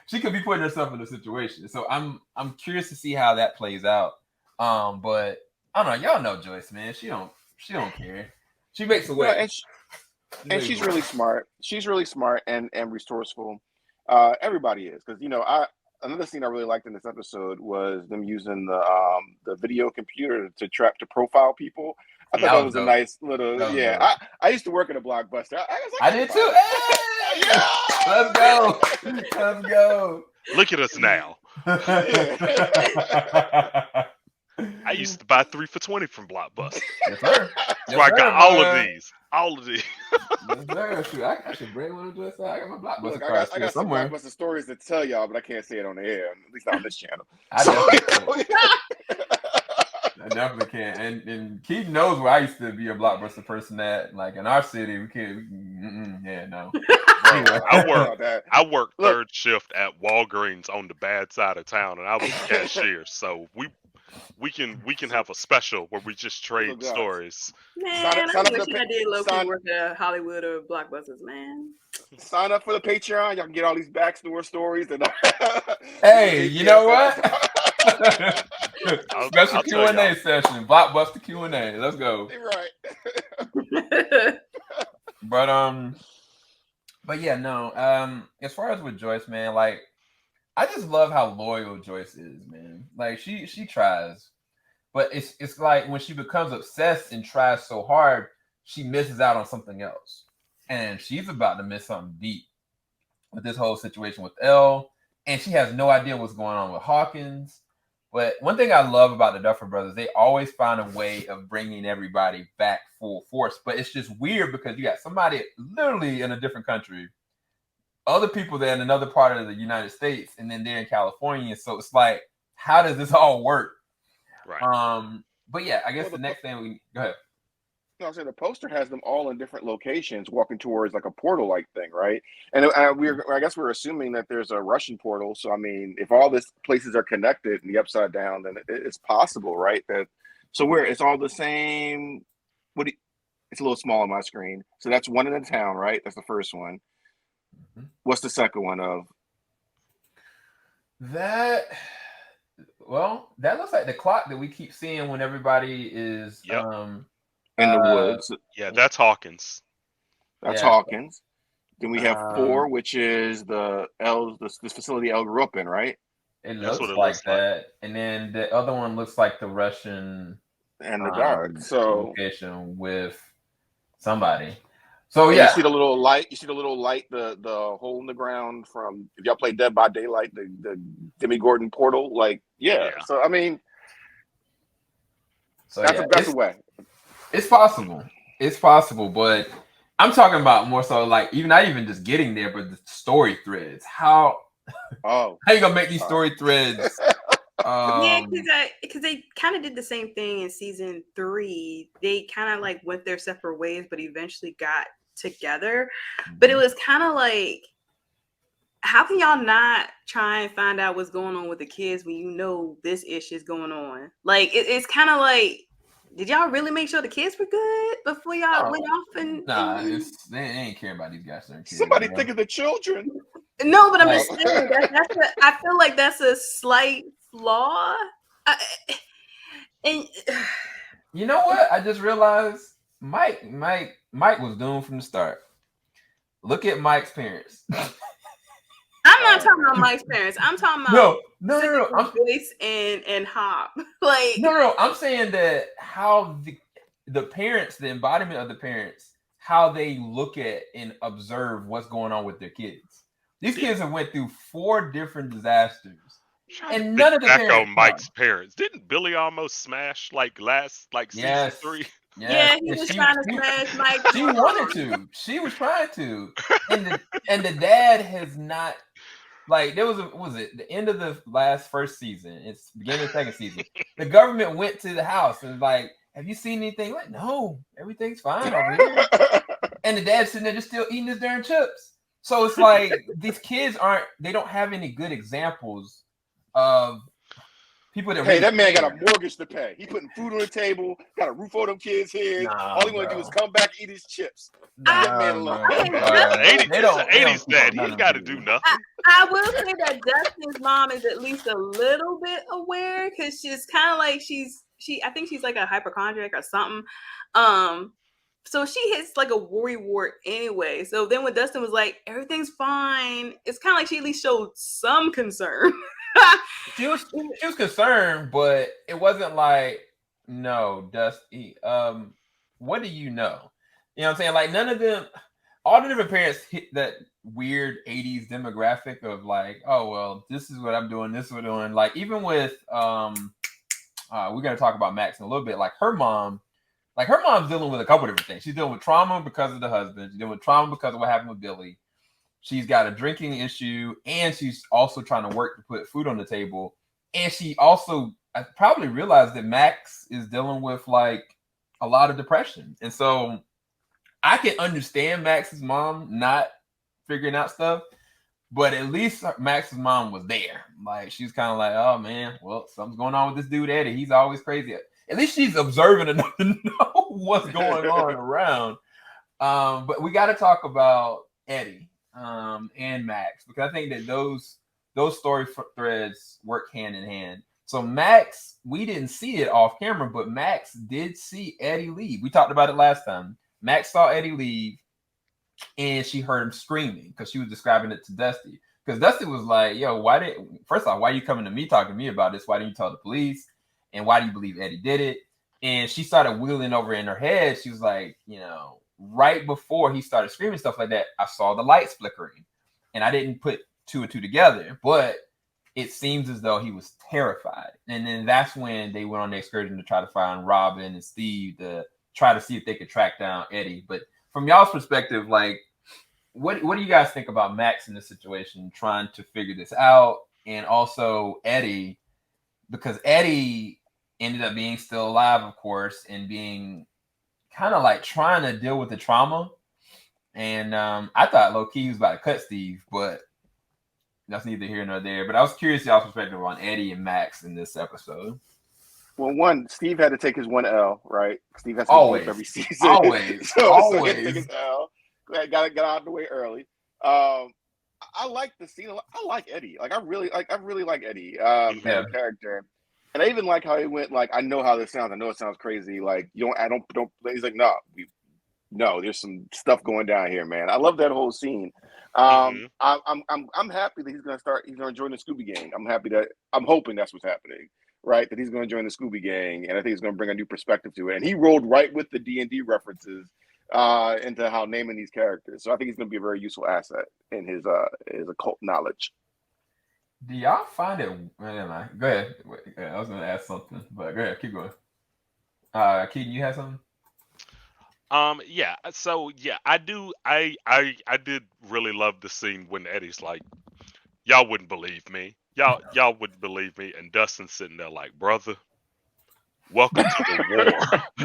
she could be putting herself in a situation. So I'm curious to see how that plays out. But I don't know, y'all know Joyce, man. She don't care. She makes a way. And she's really smart. She's really smart and resourceful. Everybody is, because another scene I really liked in this episode was them using the video computer to profile people. I thought that was a nice little I used to work at a Blockbuster. I did too. Hey! Yeah! Let's go. Look at us now. I used to buy 3 for $20 from Blockbuster. Yes, sir. So I got all of these. Yes, sir. Shoot, I should bring one of those. I got my Blockbuster I got some somewhere. Blockbuster stories to tell y'all, but I can't say it on the air, at least not on this channel. I definitely can. And Keith knows where I used to be a Blockbuster person at. Like in our city, we can't. No. I worked third shift at Walgreens on the bad side of town, and I was a cashier. So we can have a special where we just trade stories. Man, I wish I did low-key work at Hollywood or Blockbusters, man. Sign up for the Patreon. Y'all can get all these backdoor stories. Hey, you know what? Special Q&A session. Blockbuster Q&A. Let's go. Right. But yeah, no. As far as with Joyce, man, like I just love how loyal Joyce is, man. Like she tries, but it's like when she becomes obsessed and tries so hard, she misses out on something else, and she's about to miss something deep with this whole situation with Elle, and she has no idea what's going on with Hawkins. But one thing I love about the Duffer Brothers, they always find a way of bringing everybody back full force. But it's just weird because you got somebody literally in a different country, other people there in another part of the United States, and then they're in California. So it's like, how does this all work? Right. But yeah, I guess the next thing we go ahead. No, I'm saying the poster has them all in different locations, walking towards like a portal-like thing, right? And I guess we're assuming that there's a Russian portal. So I mean, if all these places are connected in the Upside Down, then it's possible, right? It's all the same. It's a little small on my screen. So that's one in the town, right? That's the first one. Mm-hmm. What's the second one of? That looks like the clock that we keep seeing when everybody is in the woods. Yeah, that's Hawkins. That's Yeah. Hawkins. Then we have 4, which is this facility Elle grew up in, right? It That's looks what it like looks like. that. And then the other one looks like the Russian And the guard. So location with somebody. So and yeah. you see the little light. You see the little light, the hole in the ground from if y'all play Dead by Daylight, the Demi Gordon portal. Like, yeah. So I mean, so that's a way. It's possible. It's possible, but I'm talking about more so like even not even just getting there, but the story threads. How you gonna make these story threads? Yeah, because they kind of did the same thing in season 3. They kind of like went their separate ways, but eventually got together. But it was kind of like, how can y'all not try and find out what's going on with the kids when you know this issue is going on? Like it's kind of like, did y'all really make sure the kids were good before y'all went off and? They ain't caring about these guys. Kids, somebody think of the children. No, but I'm just saying I feel like that's a slight flaw. And you know what? I just realized Mike was doomed from the start. Look at Mike's parents. I'm not talking about Mike's parents. I'm talking about no. Joyce and Hop. Like no. I'm saying that how the parents, the embodiment of the parents, how they look at and observe what's going on with their kids. These kids have went through 4 different disasters, and none of the parents. On Mike's parents, didn't Billy almost smash season 3? Yeah, he was trying to smash Mike. She wanted to. She was trying to, and the dad has not. Like there was it the end of the first season? It's beginning of the second season. The government went to the house and was like, "Have you seen anything?" Like, no, everything's fine over here. And the dad's sitting there just still eating his darn chips. So it's like these kids they don't have any good examples of people that. Hey, that man got a mortgage to pay. He putting food on the table, got a roof over them kids' heads. All he want to do is come back, eat his chips. That man alone. It's the 80s dad. He ain't got to do nothing. I will say that Dustin's mom is at least a little bit aware because she's kind of like I think she's like a hypochondriac or something. So she hits like a worry wart anyway. So then when Dustin was like, everything's fine, it's kind of like she at least showed some concern. She was concerned, but it wasn't like, no, Dusty, what do you know? You know what I'm saying? Like none of them, all the different parents hit that weird 80s demographic of like, oh, well, this is what I'm doing, this is what I'm doing. Like even with, we're going to talk about Max in a little bit. Like her mom's dealing with a couple different things. She's dealing with trauma because of the husband. She's dealing with trauma because of what happened with Billy. She's got a drinking issue, and she's also trying to work to put food on the table. And she also probably realized that Max is dealing with like a lot of depression. And so I can understand Max's mom not figuring out stuff, but at least Max's mom was there. Like she's kind of like, oh man, well, something's going on with this dude Eddie. He's always crazy. At least she's observing enough to know what's going on around. But we got to talk about Eddie and Max, because I think that those story threads work hand in hand. So Max, we didn't see it off camera, but Max did see Eddie leave. We talked about it last time. Max saw Eddie leave, and she heard him screaming because she was describing it to Dusty. Because Dusty was like, yo, first off, why are you coming to me talking to me about this? Why didn't you tell the police? And why do you believe Eddie did it? And she started wheeling over in her head. She was like, right before he started screaming stuff like that, I saw the lights flickering. And I didn't put 2 and 2 together, but it seems as though he was terrified. And then that's when they went on the excursion to try to find Robin and Steve to try to see if they could track down Eddie. But from y'all's perspective, like, what do you guys think about Max in this situation, trying to figure this out? And also Eddie, because Eddie ended up being still alive, of course, and being kind of like trying to deal with the trauma. And I thought low-key he was about to cut Steve, but that's neither here nor there. But I was curious y'all's perspective on Eddie and Max in this episode. Well, one, Steve had to take his 1 L, right? Steve has to always every season. Always. So he had to take his L. Got out of the way early. I like the scene. I like Eddie. I really like Eddie as a character. And I even like how he went, like, I know how this sounds. I know it sounds crazy. Like, I don't. He's like, no, there's some stuff going down here, man. I love that whole scene. Hmm. I'm happy that he's gonna join the Scooby Gang. I'm hoping that's what's happening, right? That he's gonna join the Scooby Gang, and I think he's gonna bring a new perspective to it. And he rolled right with the D&D references into how naming these characters. So I think he's gonna be a very useful asset in his occult knowledge. Do y'all find it? Never mind. Go ahead. Wait, I was going to ask something, but go ahead. Keep going. Keaton, you had something? Yeah. So yeah, I do. I did really love the scene when Eddie's like, "Y'all wouldn't believe me. Y'all wouldn't believe me," and Dustin's sitting there like, "Brother, welcome to the war."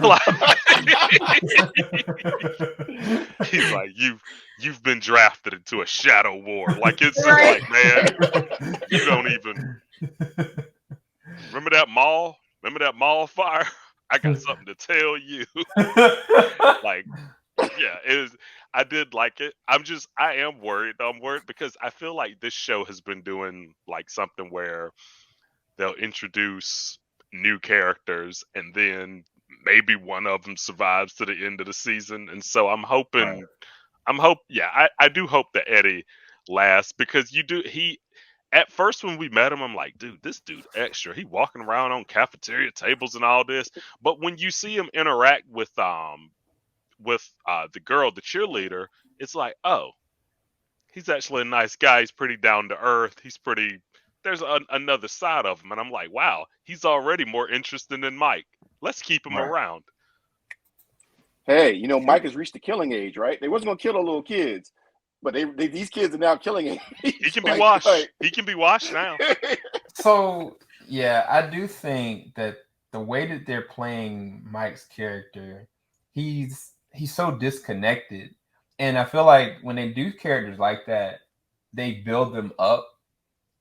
Like, he's like, "You've been drafted into a shadow war." Like, it's just Right. like, man, you don't even remember that mall. Remember that mall fire? I got something to tell you. Like, yeah, it is. I did like it. I am worried. I'm worried because I feel like this show has been doing like something where they'll introduce new characters and then maybe one of them survives to the end of the season. And so I'm hoping, yeah, I do hope that Eddie lasts because at first when we met him, I'm like, dude, this dude extra. He walking around on cafeteria tables and all this. But when you see him interact with the girl, the cheerleader, it's like, oh, he's actually a nice guy. He's pretty down to earth. There's another side of him. And I'm like, wow, he's already more interesting than Mike. Let's keep him Right. around. Hey, Mike has reached the killing age, right? They wasn't gonna kill the little kids, but these kids are now killing age. He can be washed. He can be washed now. So, yeah, I do think that the way that they're playing Mike's character, he's so disconnected. And I feel like when they do characters like that, they build them up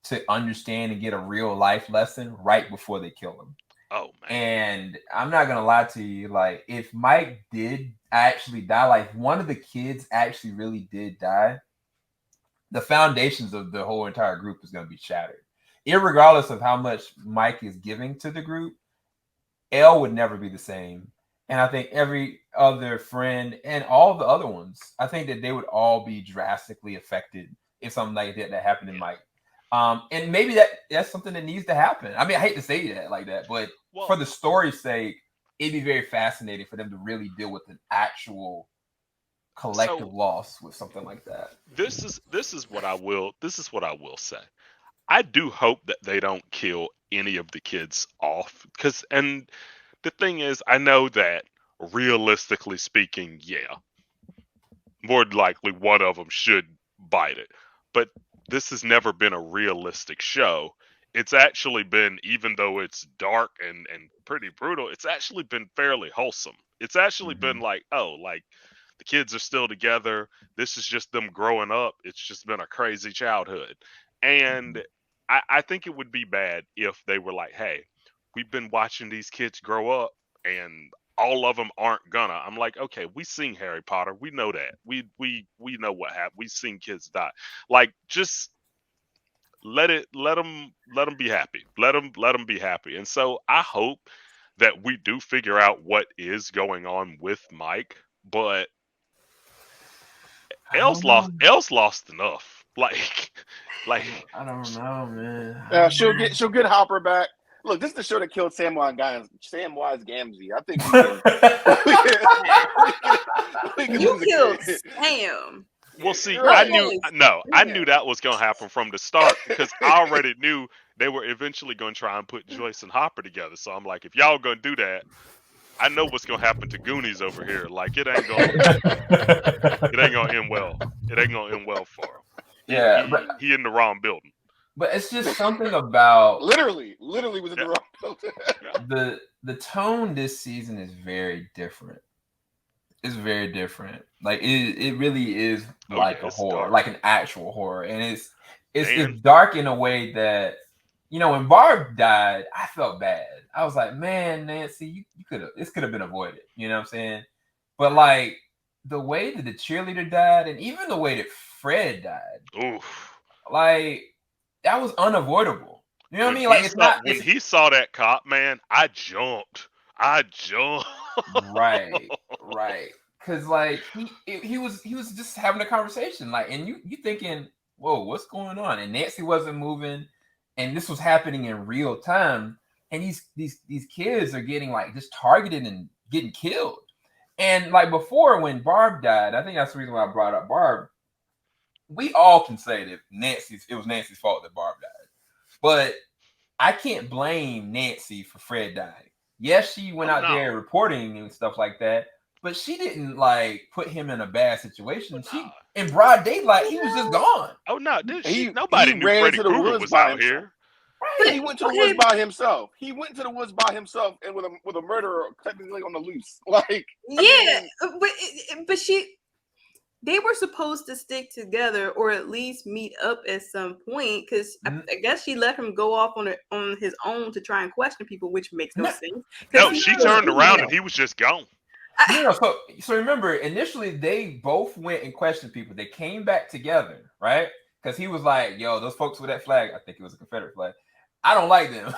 to understand and get a real life lesson right before they kill him. Oh man. And I'm not gonna lie to you, like if Mike did actually die, like one of the kids actually really did die, the foundations of the whole entire group is gonna be shattered. Irregardless of how much Mike is giving to the group, Elle would never be the same. And I think every other friend and all the other ones, I think that they would all be drastically affected if something like that happened to Mike. And maybe that's something that needs to happen. I mean, I hate to say that like that, but for the story's sake, it'd be very fascinating for them to really deal with an actual collective loss with something like that. This is what I will say. I do hope that they don't kill any of the kids off and the thing is, I know that realistically speaking, yeah, more than likely one of them should bite it. But this has never been a realistic show. It's actually been, even though it's dark and pretty brutal, it's actually been fairly wholesome. It's actually been like, oh, like the kids are still together. This is just them growing up. It's just been a crazy childhood. And I think it would be bad if they were like, hey, we've been watching these kids grow up and all of them aren't gonna. I'm like, okay, we seen Harry Potter. We know that. We know what happened. We've seen kids die. Like, just let them be happy. Let them be happy. And so I hope that we do figure out what is going on with Mike, but Elle's lost enough. Like I don't know, man. She'll get Hopper back. Look, this is the show that killed Samwise Gamgee. I think we can You killed Sam. Well, see, Right. I knew that was going to happen from the start because I already knew they were eventually going to try and put Joyce and Hopper together. So I'm like, if y'all going to do that, I know what's going to happen to Goonies over here. Like, it ain't going to end well. It ain't going to end well for him. Yeah, he in the wrong building. But it's just something about literally was in the wrong building. The tone this season is very different. It's very different. Like it really is like a horror, dark. like an actual horror, and it's dark in a way that when Barb died, I felt bad. I was like, man, Nancy, this could have been avoided. You know what I'm saying? But like the way that the cheerleader died, and even the way that Fred died, Oof. like that was unavoidable. You know what I mean? Like, it's not. When he saw that cop, man, I jumped. Right. Because like he was just having a conversation, like, and you thinking, whoa, what's going on? And Nancy wasn't moving, and this was happening in real time. And these kids are getting like just targeted and getting killed. And like before, when Barb died, I think that's the reason why I brought up Barb. We all can say that it was Nancy's fault that Barb died, but I can't blame Nancy for Fred dying. Yes, she went out there reporting and stuff like that, but she didn't like put him in a bad situation. She in broad daylight, he was just gone. Oh no, nobody knew Freddy Krueger was out here. Right. He went to the woods by himself. He went to the woods by himself and with a murderer technically on the loose. Like, they were supposed to stick together or at least meet up at some point, because I guess she let him go off on his own to try and question people, which makes no sense. No, she turned around and he was just gone. So remember, initially they both went and questioned people. They came back together, right? Because he was like, "Yo, those folks with that flag, I think it was a Confederate flag. I don't like them.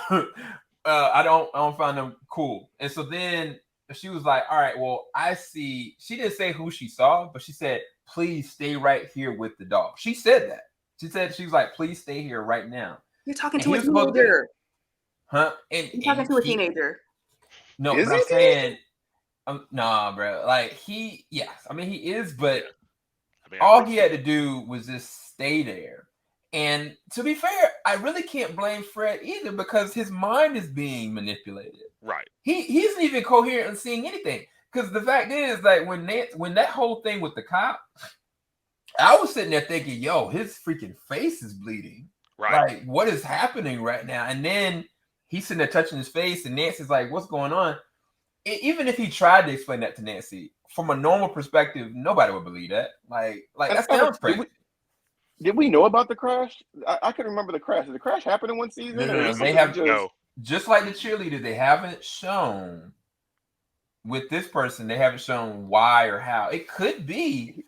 I don't find them cool." And so then she was like, "All right, well, I see." She didn't say who she saw, but she said, "Please stay right here with the dog." She said that. She was like, "Please stay here right now." You're talking to a teenager, huh? You're talking to a teenager. No, but I'm saying, nah, bro. Like yes, I mean he is, but all he had to do was just stay there. And to be fair, I really can't blame Fred either, because his mind is being manipulated. Right. He isn't even coherent in seeing anything. Because the fact is, like, when that whole thing with the cop, I was sitting there thinking, yo, his freaking face is bleeding. Right. Like, what is happening right now? And then he's sitting there touching his face, and Nancy's like, what's going on? Even if he tried to explain that to Nancy, from a normal perspective, nobody would believe that. Like that sounds crazy. Did we know about the crash? I can remember the crash. Did the crash happen in one season? No. They have just like the cheerleader. They haven't shown with this person. They haven't shown why or how. It could be.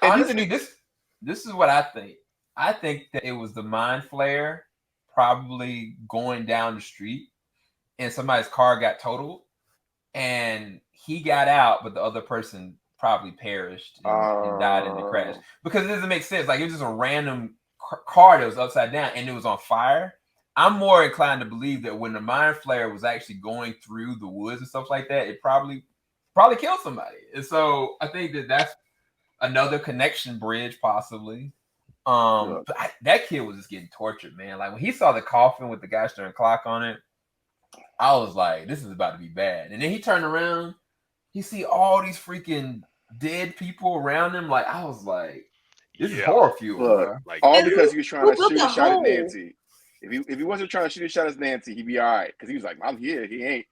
Honestly, this is what I think. I think that it was the mind flare, probably going down the street, and somebody's car got totaled, and he got out, but the other person probably perished and died in the crash, because it doesn't make sense. Like, it was just a random car that was upside down and it was on fire. I'm more inclined to believe that when the mind flare was actually going through the woods and stuff like that, it probably killed somebody. And so I think that's another connection bridge, possibly. But that kid was just getting tortured, man. Like, when he saw the coffin with the Geistern clock on it, I was like, this is about to be bad. And then he turned around, he see all these freaking dead people around him. Like, I was like, this is horror fuel, bro. Like, all because he was trying to shoot a shot at Nancy. If he wasn't trying to shoot a shot at Nancy, he'd be all right, because he was like, I'm here. He ain't.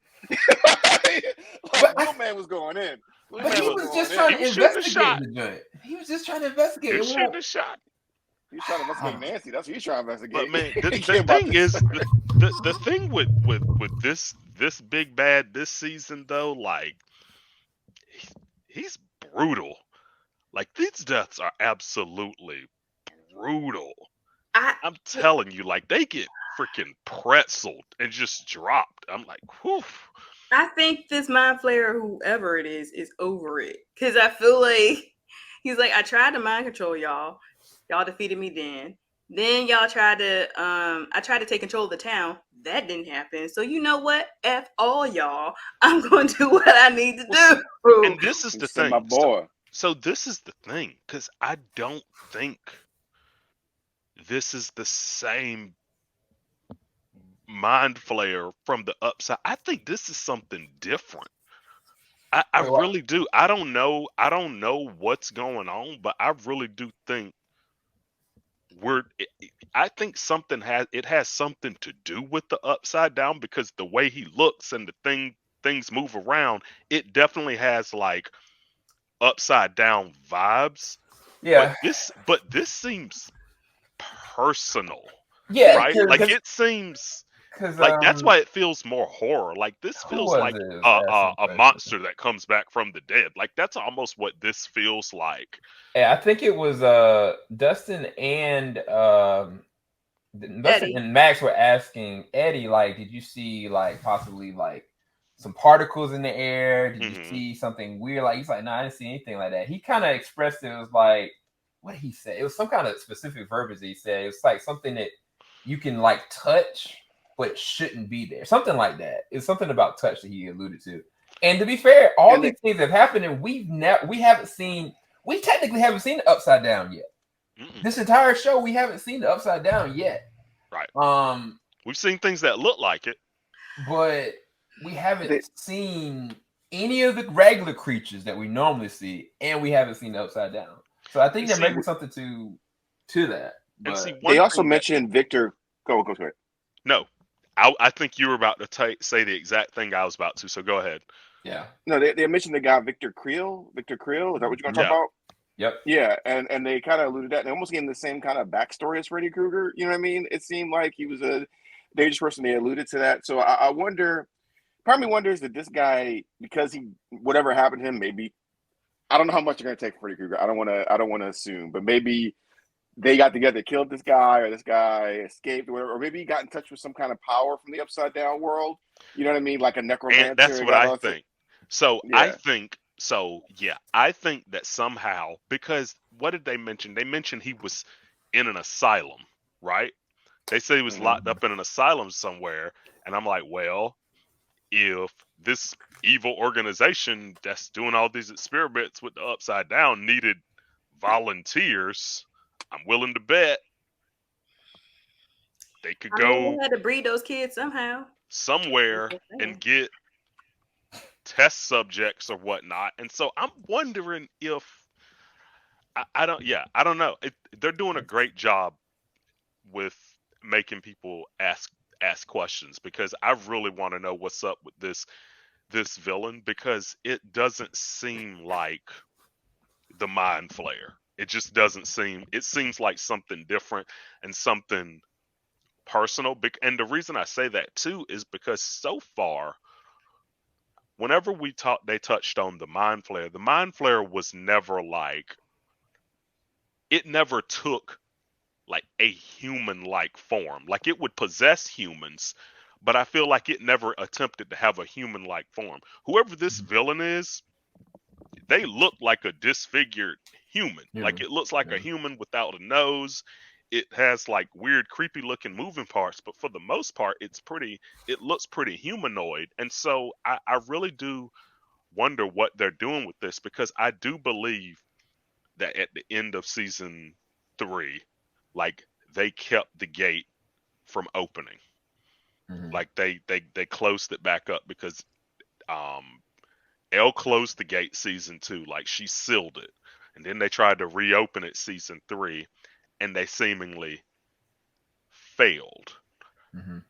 Little man was going in. But he was just trying to investigate the joint. He was just trying to investigate. He was shooting a shot. He was trying to investigate Nancy. That's what he's trying to investigate. But man, the thing is, the thing with this big bad this season though, like, he's brutal. Like, these deaths are absolutely brutal. I'm telling you, like, they get freaking pretzeled and just dropped. I'm like, whew. I think this mind flayer, whoever it is over it. Because I feel like he's like, I tried to mind control y'all. Y'all defeated me then. Then y'all tried to, I tried to take control of the town. That didn't happen. So you know what? F all y'all. I'm going to do what I need to do. And this is the thing. My boy. So this is the thing. Because I don't think this is the same mind flayer from the upside. I think this is something different. I really do. I don't know what's going on, but I really do think I think it has something to do with the upside down, because the way he looks and the things move around, it definitely has like upside down vibes. Yeah. But this seems personal. Yeah. Right? Like, it seems like that's why it feels more horror. Like, this feels like a monster that comes back from the dead. Like, that's almost what this feels like. Yeah, I think it was Dustin and Eddie. And Max were asking Eddie, like, did you see like possibly like some particles in the air? Did you see something weird? Like he's like, no, I didn't see anything like that. He kind of expressed it was like, what did he say? It was some kind of specific verbiage that he said. It's like something that you can like touch, but it shouldn't be there. Something like that. It's something about touch that he alluded to. And to be fair, all these things have happened, and we technically haven't seen the upside down yet. This entire show, we haven't seen the upside down yet. Right. We've seen things that look like it, but we haven't seen any of the regular creatures that we normally see, and we haven't seen the upside down. So I think there may be something to that. But they also mentioned Victor. Go ahead. No, I think you were about to say the exact thing I was about to. So go ahead. Yeah. No, they mentioned the guy Victor Creel. Victor Creel, is that what you're going to talk about? Yep. Yeah, and they kind of alluded to that. They almost gave him the same kind of backstory as Freddy Krueger. You know what I mean? It seemed like he was a dangerous person. They alluded to that. So I wonder. Part of me wonders that this guy, because whatever happened to him, maybe I don't know how much they're going to take Freddy Krueger. I don't want to assume, but maybe they got together, killed this guy, or this guy escaped, or whatever, or maybe he got in touch with some kind of power from the upside down world. You know what I mean? Like a necromancer. And that's what I think. So yeah. I think that somehow, because what did they mention? They mentioned he was in an asylum, right? They said he was locked up in an asylum somewhere, and I'm like, well, if this evil organization that's doing all these experiments with the upside down needed volunteers, I'm willing to bet they could go had to breed those kids somehow somewhere and get test subjects or whatnot. And so I'm wondering if I don't know. They're doing a great job with making people ask questions, because I really want to know what's up with this villain, because it doesn't seem like the Mind Flayer. It just doesn't seem. It seems like something different and something personal. And the reason I say that too is because so far, whenever they touched on the Mind Flayer. The Mind Flayer was never like. It never took like a human-like form. Like it would possess humans, but I feel like it never attempted to have a human-like form. Whoever this villain is, they look like a disfigured human. Like it looks like a human without a nose. It has like weird, creepy-looking moving parts, but for the most part, it looks pretty humanoid. And so I really do wonder what they're doing with this, because I do believe that at the end of season 3, like they kept the gate from opening. Like they closed it back up, because Elle closed the gate season 2, like she sealed it, and then they tried to reopen it season 3, and they seemingly failed.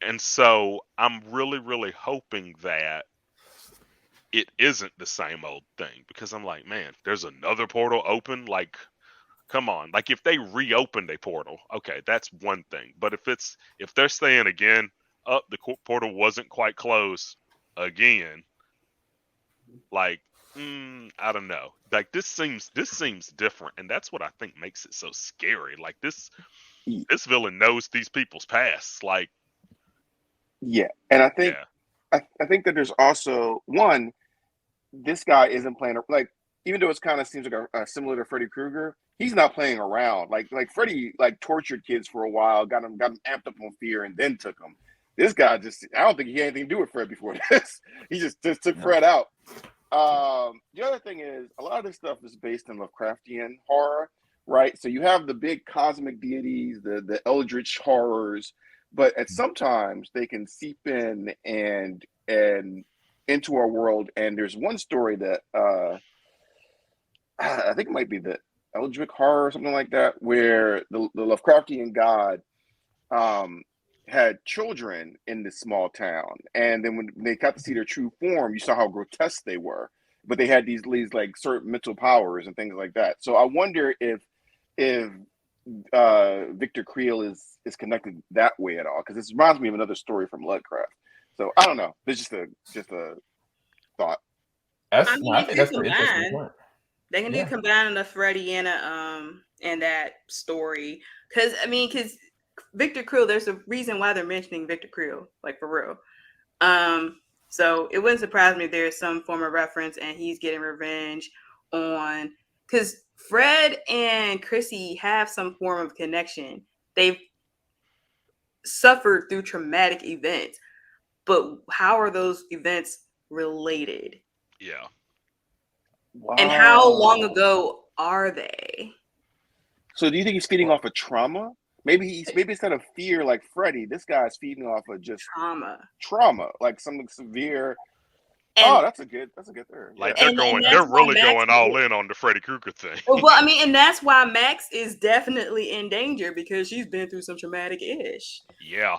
And so I'm really, really hoping that it isn't the same old thing, because I'm like, man, there's another portal open. Like, come on. Like if they reopened a portal, okay, that's one thing. But if they're saying again, the portal wasn't quite closed again, like, I don't know. Like this seems different, and that's what I think makes it so scary. Like this villain knows these people's past. Like, yeah, and I think I think that there's also one. This guy isn't playing like, even though it kind of seems like similar to Freddy Krueger, he's not playing around. Like Freddy like tortured kids for a while, got him amped up on fear, and then took them. This guy I don't think he had anything to do with Fred before this. He just took Fred out. The other thing is, a lot of this stuff is based in Lovecraftian horror, right? So you have the big cosmic deities, the eldritch horrors, but at sometimes they can seep in and into our world. And there's one story that I think it might be the Eldritch horror or something like that, where the Lovecraftian god had children in this small town, and then when they got to see their true form, you saw how grotesque they were, but they had these like certain mental powers and things like that. So I wonder if Victor Creel is connected that way at all, because this reminds me of another story from Lovecraft. So I don't know. It's just a thought. I think that's an interesting point. They can do combining the Freddy and that story, because Victor Creel, there's a reason why they're mentioning Victor Creel, like for real. So it wouldn't surprise me if there's some form of reference and he's getting revenge on, because Fred and Chrissy have some form of connection. They've suffered through traumatic events, but how are those events related? Yeah. Wow. And how long ago are they? So do you think he's feeding off of trauma? Maybe instead of fear like Freddy, this guy's feeding off of just trauma, like something severe. And, that's a good theory. Like Yeah. they're really going all in on the Freddy Krueger thing. Well, I mean, and that's why Max is definitely in danger, because she's been through some traumatic-ish. Yeah.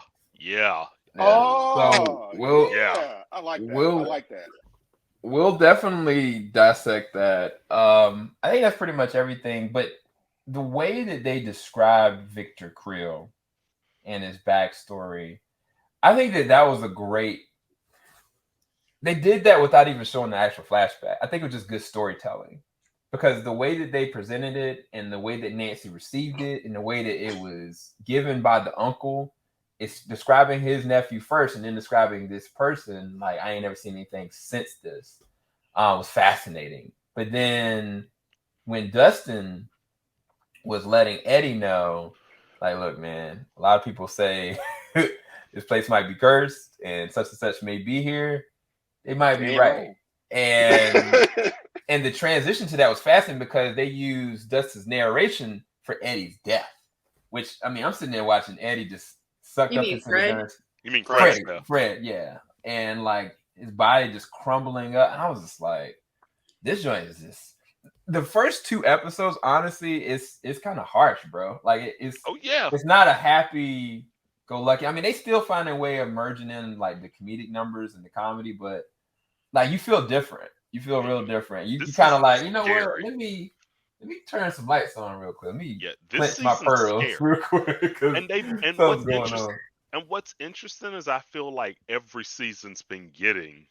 So I like that. We'll definitely dissect that. I think that's pretty much everything. But the way that they described Victor Creel and his backstory, I think that was a great. They did that without even showing the actual flashback. I think it was just good storytelling, because the way that they presented it and the way that Nancy received it and the way that it was given by the uncle, it's describing his nephew first and then describing this person like I ain't never seen anything since this. Was fascinating. But then when Dustin was letting Eddie know, like, look, man, a lot of people say this place might be cursed and such may be here. They might be right. And and the transition to that was fascinating because they used Dustin's narration for Eddie's death, which, I mean, I'm sitting there watching Eddie just sucked up into the nurse. You mean Fred, yeah. And like his body just crumbling up. And I was just like, this joint is just the first 2 episodes, honestly, it's kind of harsh, bro. Like it's not a happy go lucky. I mean, they still find a way of merging in like the comedic numbers and the comedy, but like you feel different. You feel real different. You kind of like, you know what? Let me turn some lights on real quick. Let me clench my pearls real quick. And what's interesting is I feel like every season's been getting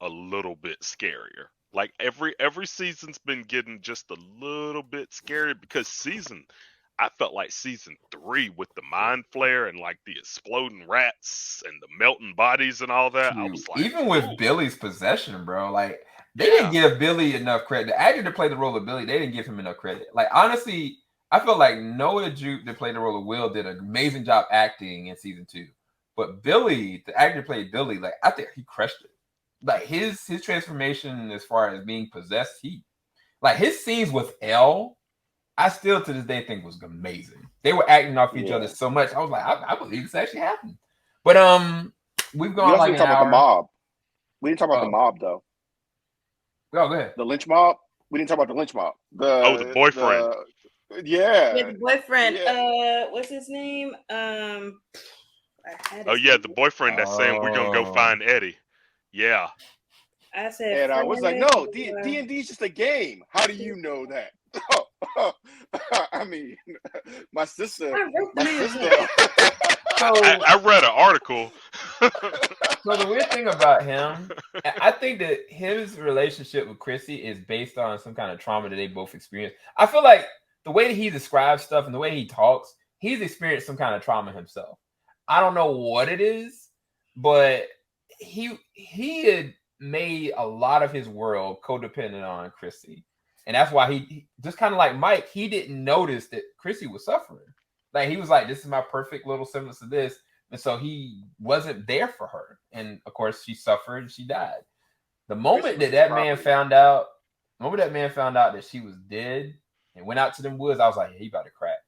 a little bit scarier. Like every season's been getting just a little bit scary, because I felt like season 3 with the mind flare and like the exploding rats and the melting bodies and all that. I was like, even with Billy's possession, bro, like they didn't give Billy enough credit. The actor that played the role of Billy, they didn't give him enough credit. Like, honestly, I felt like Noah Jupe that played the role of Will did an amazing job acting in season 2. But Billy, the actor that played Billy, like I think he crushed it. Like his transformation as far as being possessed, like his scenes with Elle, I still to this day think was amazing. They were acting off each other so much. I was like, I believe this actually happened. But we've gone like an hour. About the mob. We didn't talk about the mob though. Go ahead. The lynch mob. We didn't talk about the lynch mob. The boyfriend. The boyfriend. Yeah. What's his name? The boyfriend that's saying we're gonna go find Eddie. Yeah. I said, and I was like, no, D&D is just a game. How do you know that? I mean, my sister. I read an article. So the weird thing about him, I think that his relationship with Chrissy is based on some kind of trauma that they both experienced. I feel like the way that he describes stuff and the way he talks, he's experienced some kind of trauma himself. I don't know what it is, but he had made a lot of his world codependent on Chrissy. And that's why he just kind of like Mike, he didn't notice that Chrissy was suffering. Like he was like, this is my perfect little semblance of this. And so he wasn't there for her. And of course she suffered and she died. The moment that man found out that she was dead and went out to them woods, I was like, yeah, he about to crack.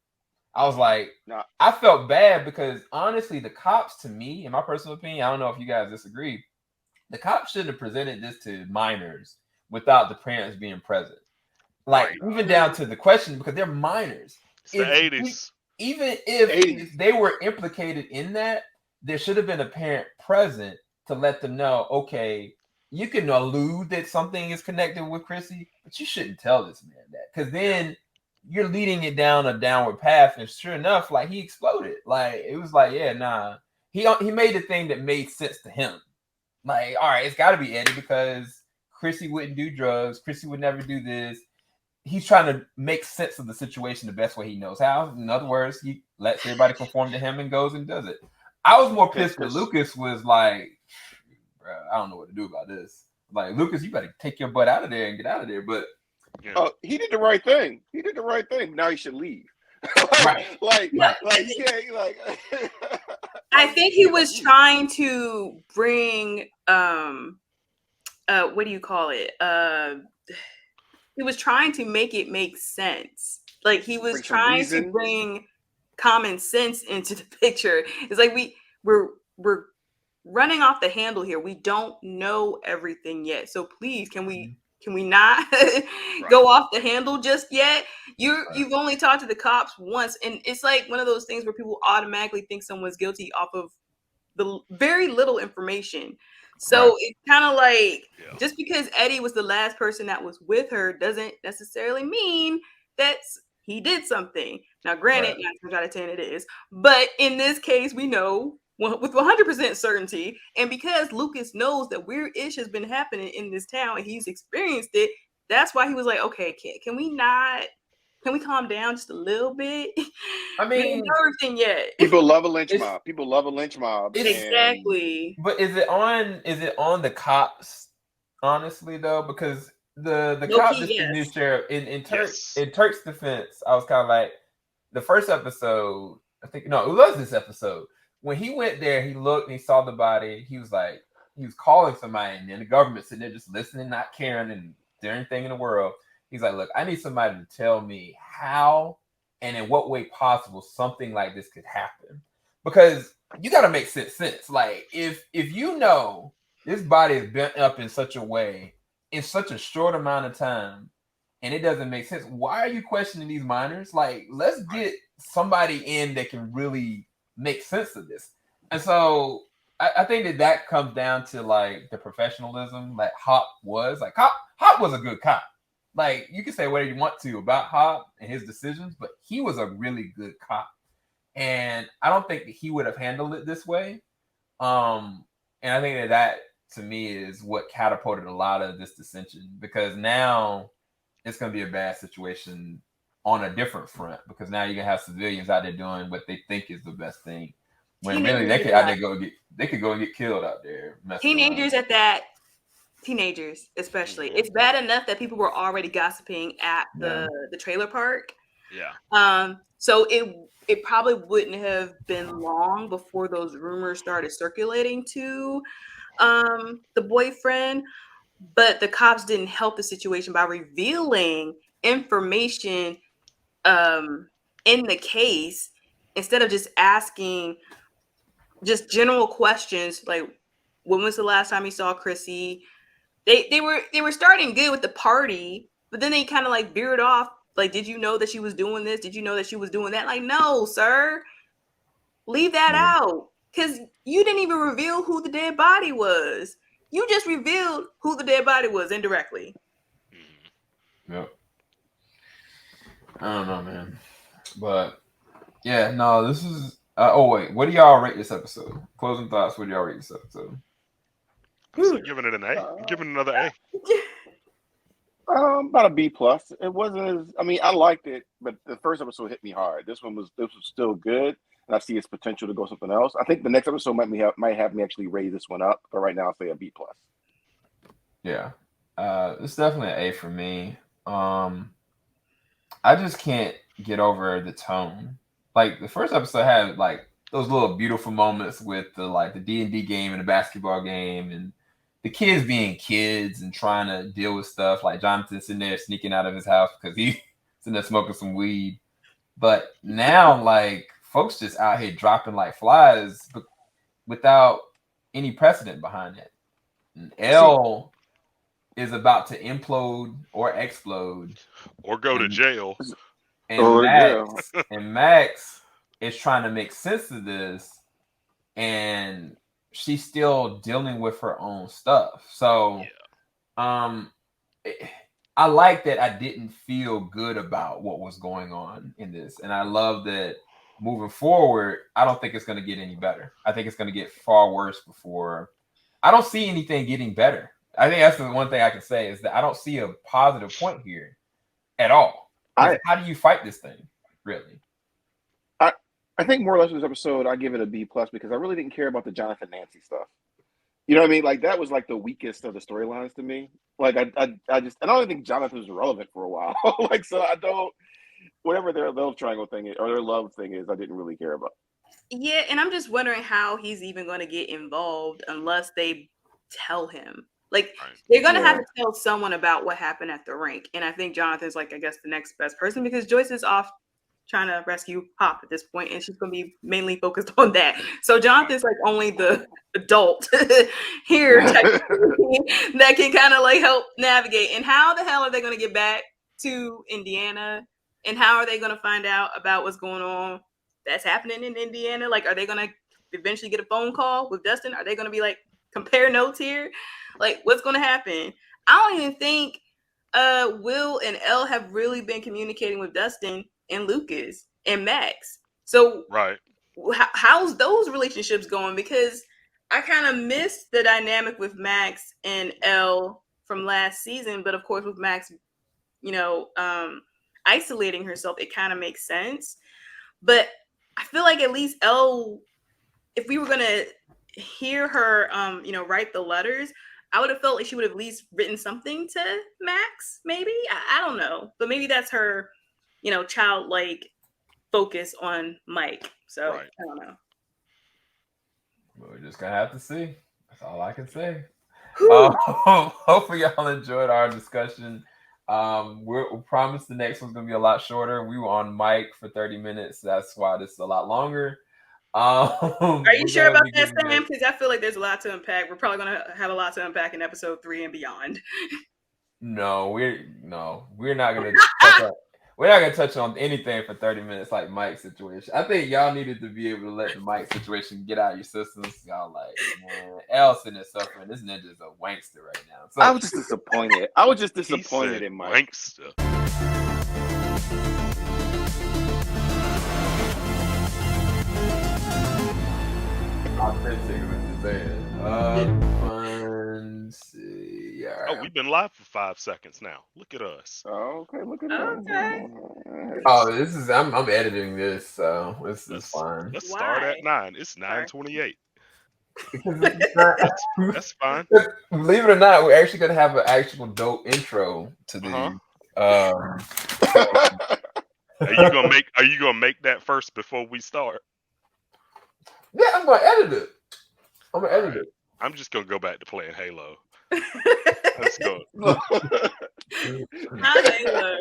I was like, I felt bad because honestly, the cops, to me, in my personal opinion, I don't know if you guys disagree, the cops shouldn't have presented this to minors without the parents being present. Like, even down to the question, because they're minors. It's the 80s. Even if they were implicated in that, there should have been a parent present to let them know, okay, you can allude that something is connected with Chrissy, but you shouldn't tell this man that. Because then you're leading it down a downward path. And sure enough, like, he exploded. Like, it was like, yeah, nah. He made the thing that made sense to him. Like, all right, it's got to be Eddie because Chrissy wouldn't do drugs. Chrissy would never do this. he's trying to make sense of the situation the best way he knows how. In other words, he lets everybody conform to him and goes and does it. I was more pissed when Lucas was like, bro, I don't know what to do about this. Like, Lucas, you better take your butt out of there and get out of there. But he did the right thing. He did the right thing. Now he should leave. Like, he can't, like. I think he was trying to bring what do you call it? He was trying to make it make sense. Like he was trying to bring common sense into the picture. It's like we're running off the handle here. We don't know everything yet. So please, can we not go off the handle just yet? You've only talked to the cops once, and it's like one of those things where people automatically think someone's guilty off of the very little information. So it's kind of like just because Eddie was the last person that was with her doesn't necessarily mean that he did something. Now, granted, 9 times out of 10 it is, but in this case, we know with 100% certainty, and because Lucas knows that weird ish has been happening in this town and he's experienced it, that's why he was like, okay, can we calm down just a little bit? I mean, we don't know everything yet. People love a lynch mob. People love a lynch mob. Exactly. But is it on the cops? Honestly, though, because the cops, the new sheriff in Turk's defense, I was kind of like the first episode. I think it was this episode when he went there. He looked and he saw the body. He was like, he was calling somebody, and then the government sitting there just listening, not caring, and doing everything in the world. He's like, look, I need somebody to tell me how and in what way possible something like this could happen. Because you got to make sense. Like, if you know this body is bent up in such a way in such a short amount of time and it doesn't make sense, why are you questioning these minors? Like, let's get somebody in that can really make sense of this. And so I think that comes down to, like, the professionalism that Hop was. Like, Hop was a good cop. Like, you can say whatever you want to about Hop and his decisions, but he was a really good cop. And I don't think that he would have handled it this way. And I think that to me, is what catapulted a lot of this dissension, because now it's going to be a bad situation on a different front, because now you're going to have civilians out there doing what they think is the best thing. When really they could go and get killed out there. Teenagers at that. Teenagers, especially. It's bad enough that people were already gossiping at the trailer park. Yeah. So it probably wouldn't have been long before those rumors started circulating to the boyfriend, but the cops didn't help the situation by revealing information in the case instead of just asking just general questions like, when was the last time you saw Chrissy? They were starting good with the party, but then they kind of like veered off. Like, did you know that she was doing this? Did you know that she was doing that? Like, no, sir. Leave that out. Because you didn't even reveal who the dead body was. You just revealed who the dead body was indirectly. Yep. I don't know, man. But, yeah, no, this is... what do y'all rate this episode? Closing thoughts, what do y'all rate this episode? I'm giving it an A. I'm giving it another A. About a B+. It wasn't as, I mean, I liked it, but the first episode hit me hard. This was still good, and I see its potential to go something else. I think the next episode might have me actually raise this one up, but right now I'll say a B+. Yeah. It's definitely an A for me. I just can't get over the tone. Like, the first episode had, like, those little beautiful moments with the D&D game and the basketball game and the kids being kids and trying to deal with stuff, like Jonathan sitting there sneaking out of his house because he's sitting there smoking some weed. But now, like, folks just out here dropping like flies without any precedent behind it. And L is about to implode or explode. Or go to jail. And Max is trying to make sense of this, and she's still dealing with her own stuff. So, I like that I didn't feel good about what was going on in this. And I love that moving forward, I don't think it's going to get any better. I think it's going to get far worse before. I don't see anything getting better. I think that's the one thing I can say is that I don't see a positive point here. at all. I How do you fight this thing, really? I think more or less this episode, I give it a B+ because I really didn't care about the Jonathan Nancy stuff. You know what I mean? Like that was like the weakest of the storylines to me. Like I don't even think Jonathan was relevant for a while. Like so I don't whatever their love triangle thing is or their love thing is, I didn't really care about. Yeah, and I'm just wondering how he's even going to get involved unless they tell him. Like they're going to have to tell someone about what happened at the rink, and I think Jonathan's like I guess the next best person because Joyce is off trying to rescue Pop at this point, and she's going to be mainly focused on that. So Jonathan's like only the adult here that can kind of like help navigate. And how the hell are they going to get back to Indiana? And how are they going to find out about what's going on that's happening in Indiana? Like, are they going to eventually get a phone call with Dustin? Are they going to be like, compare notes here? Like, what's going to happen? I don't even think Will and Elle have really been communicating with Dustin and Lucas and Max. So how's those relationships going? Because I kind of missed the dynamic with Max and Elle from last season. But of course, with Max, isolating herself, it kind of makes sense. But I feel like at least Elle, if we were going to hear her, write the letters, I would have felt like she would have at least written something to Max, maybe. I don't know. But maybe that's her, childlike focus on Mike. So I don't know. We're just going to have to see. That's all I can say. Hopefully y'all enjoyed our discussion. We promise the next one's going to be a lot shorter. We were on mic for 30 minutes. That's why this is a lot longer. Are you sure about that, Sam? Because I feel like there's a lot to unpack. We're probably going to have a lot to unpack in episode 3 and beyond. No, we're not going to we're not going to touch on anything for 30 minutes like Mike's situation. I think y'all needed to be able to let the Mike situation get out of your systems. Y'all like, man, Elle's sitting there suffering. This ninja's a wankster right now. So, I was just disappointed. I was just disappointed in Mike. Wankster. Authentic with the see. All right. Oh, we've been live for 5 seconds now. Look at us. Oh, okay, look at that. Oh, this is I'm editing this, so this is fine. Let's start at 9. It's 9:28. That's fine. Believe it or not, we're actually gonna have an actual dope intro to the. Are you gonna make that first before we start? Yeah, I'm gonna edit it. I'm just gonna go back to playing Halo. Let's go. Not Halo.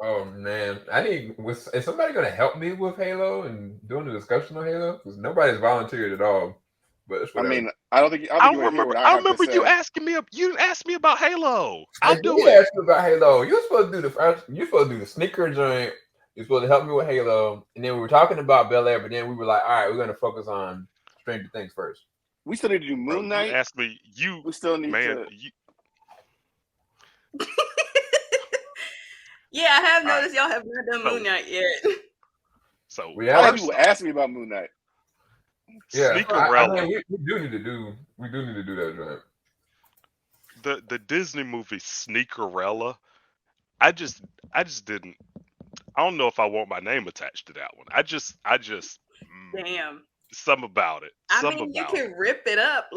Oh man, is somebody gonna help me with Halo and doing the discussion on Halo? Because nobody's volunteered at all. But I mean, I remember you asking me. You asked me about Halo. I asked you about Halo. You're supposed to do the sneaker joint. You're supposed to help me with Halo, and then we were talking about Bel Air, but then we were like, all right, we're gonna focus on Stranger Things first. We still need to do Moon Knight. You asked me. We still need to. Yeah, I have noticed y'all have not done Moon Knight yet. So a lot of people ask me about Moon Knight. Yeah, we do need to do that, right? The Disney movie Sneakerella. I just didn't. I don't know if I want my name attached to that one. I just damn. Something about it. You can rip it up.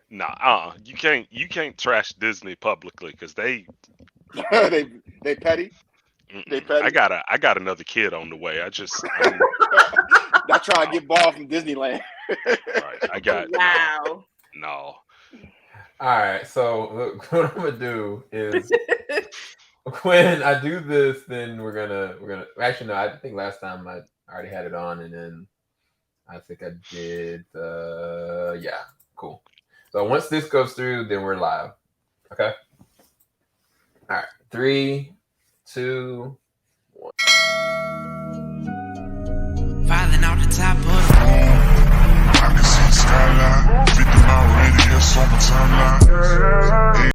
Nah, you can't trash Disney publicly because they petty. They petty. I got another kid on the way. I try to get ball from Disneyland. Right, I got wow. No. All right, so look, what I'm gonna do is when I do this, then we're gonna actually no, I think last time I already had it on, and then I think I did. Yeah, cool. So once this goes through, then we're live. Okay. All right. 3, 2, 1. Falling out the top of the I can see the skyline. 50 mile radius on my timeline.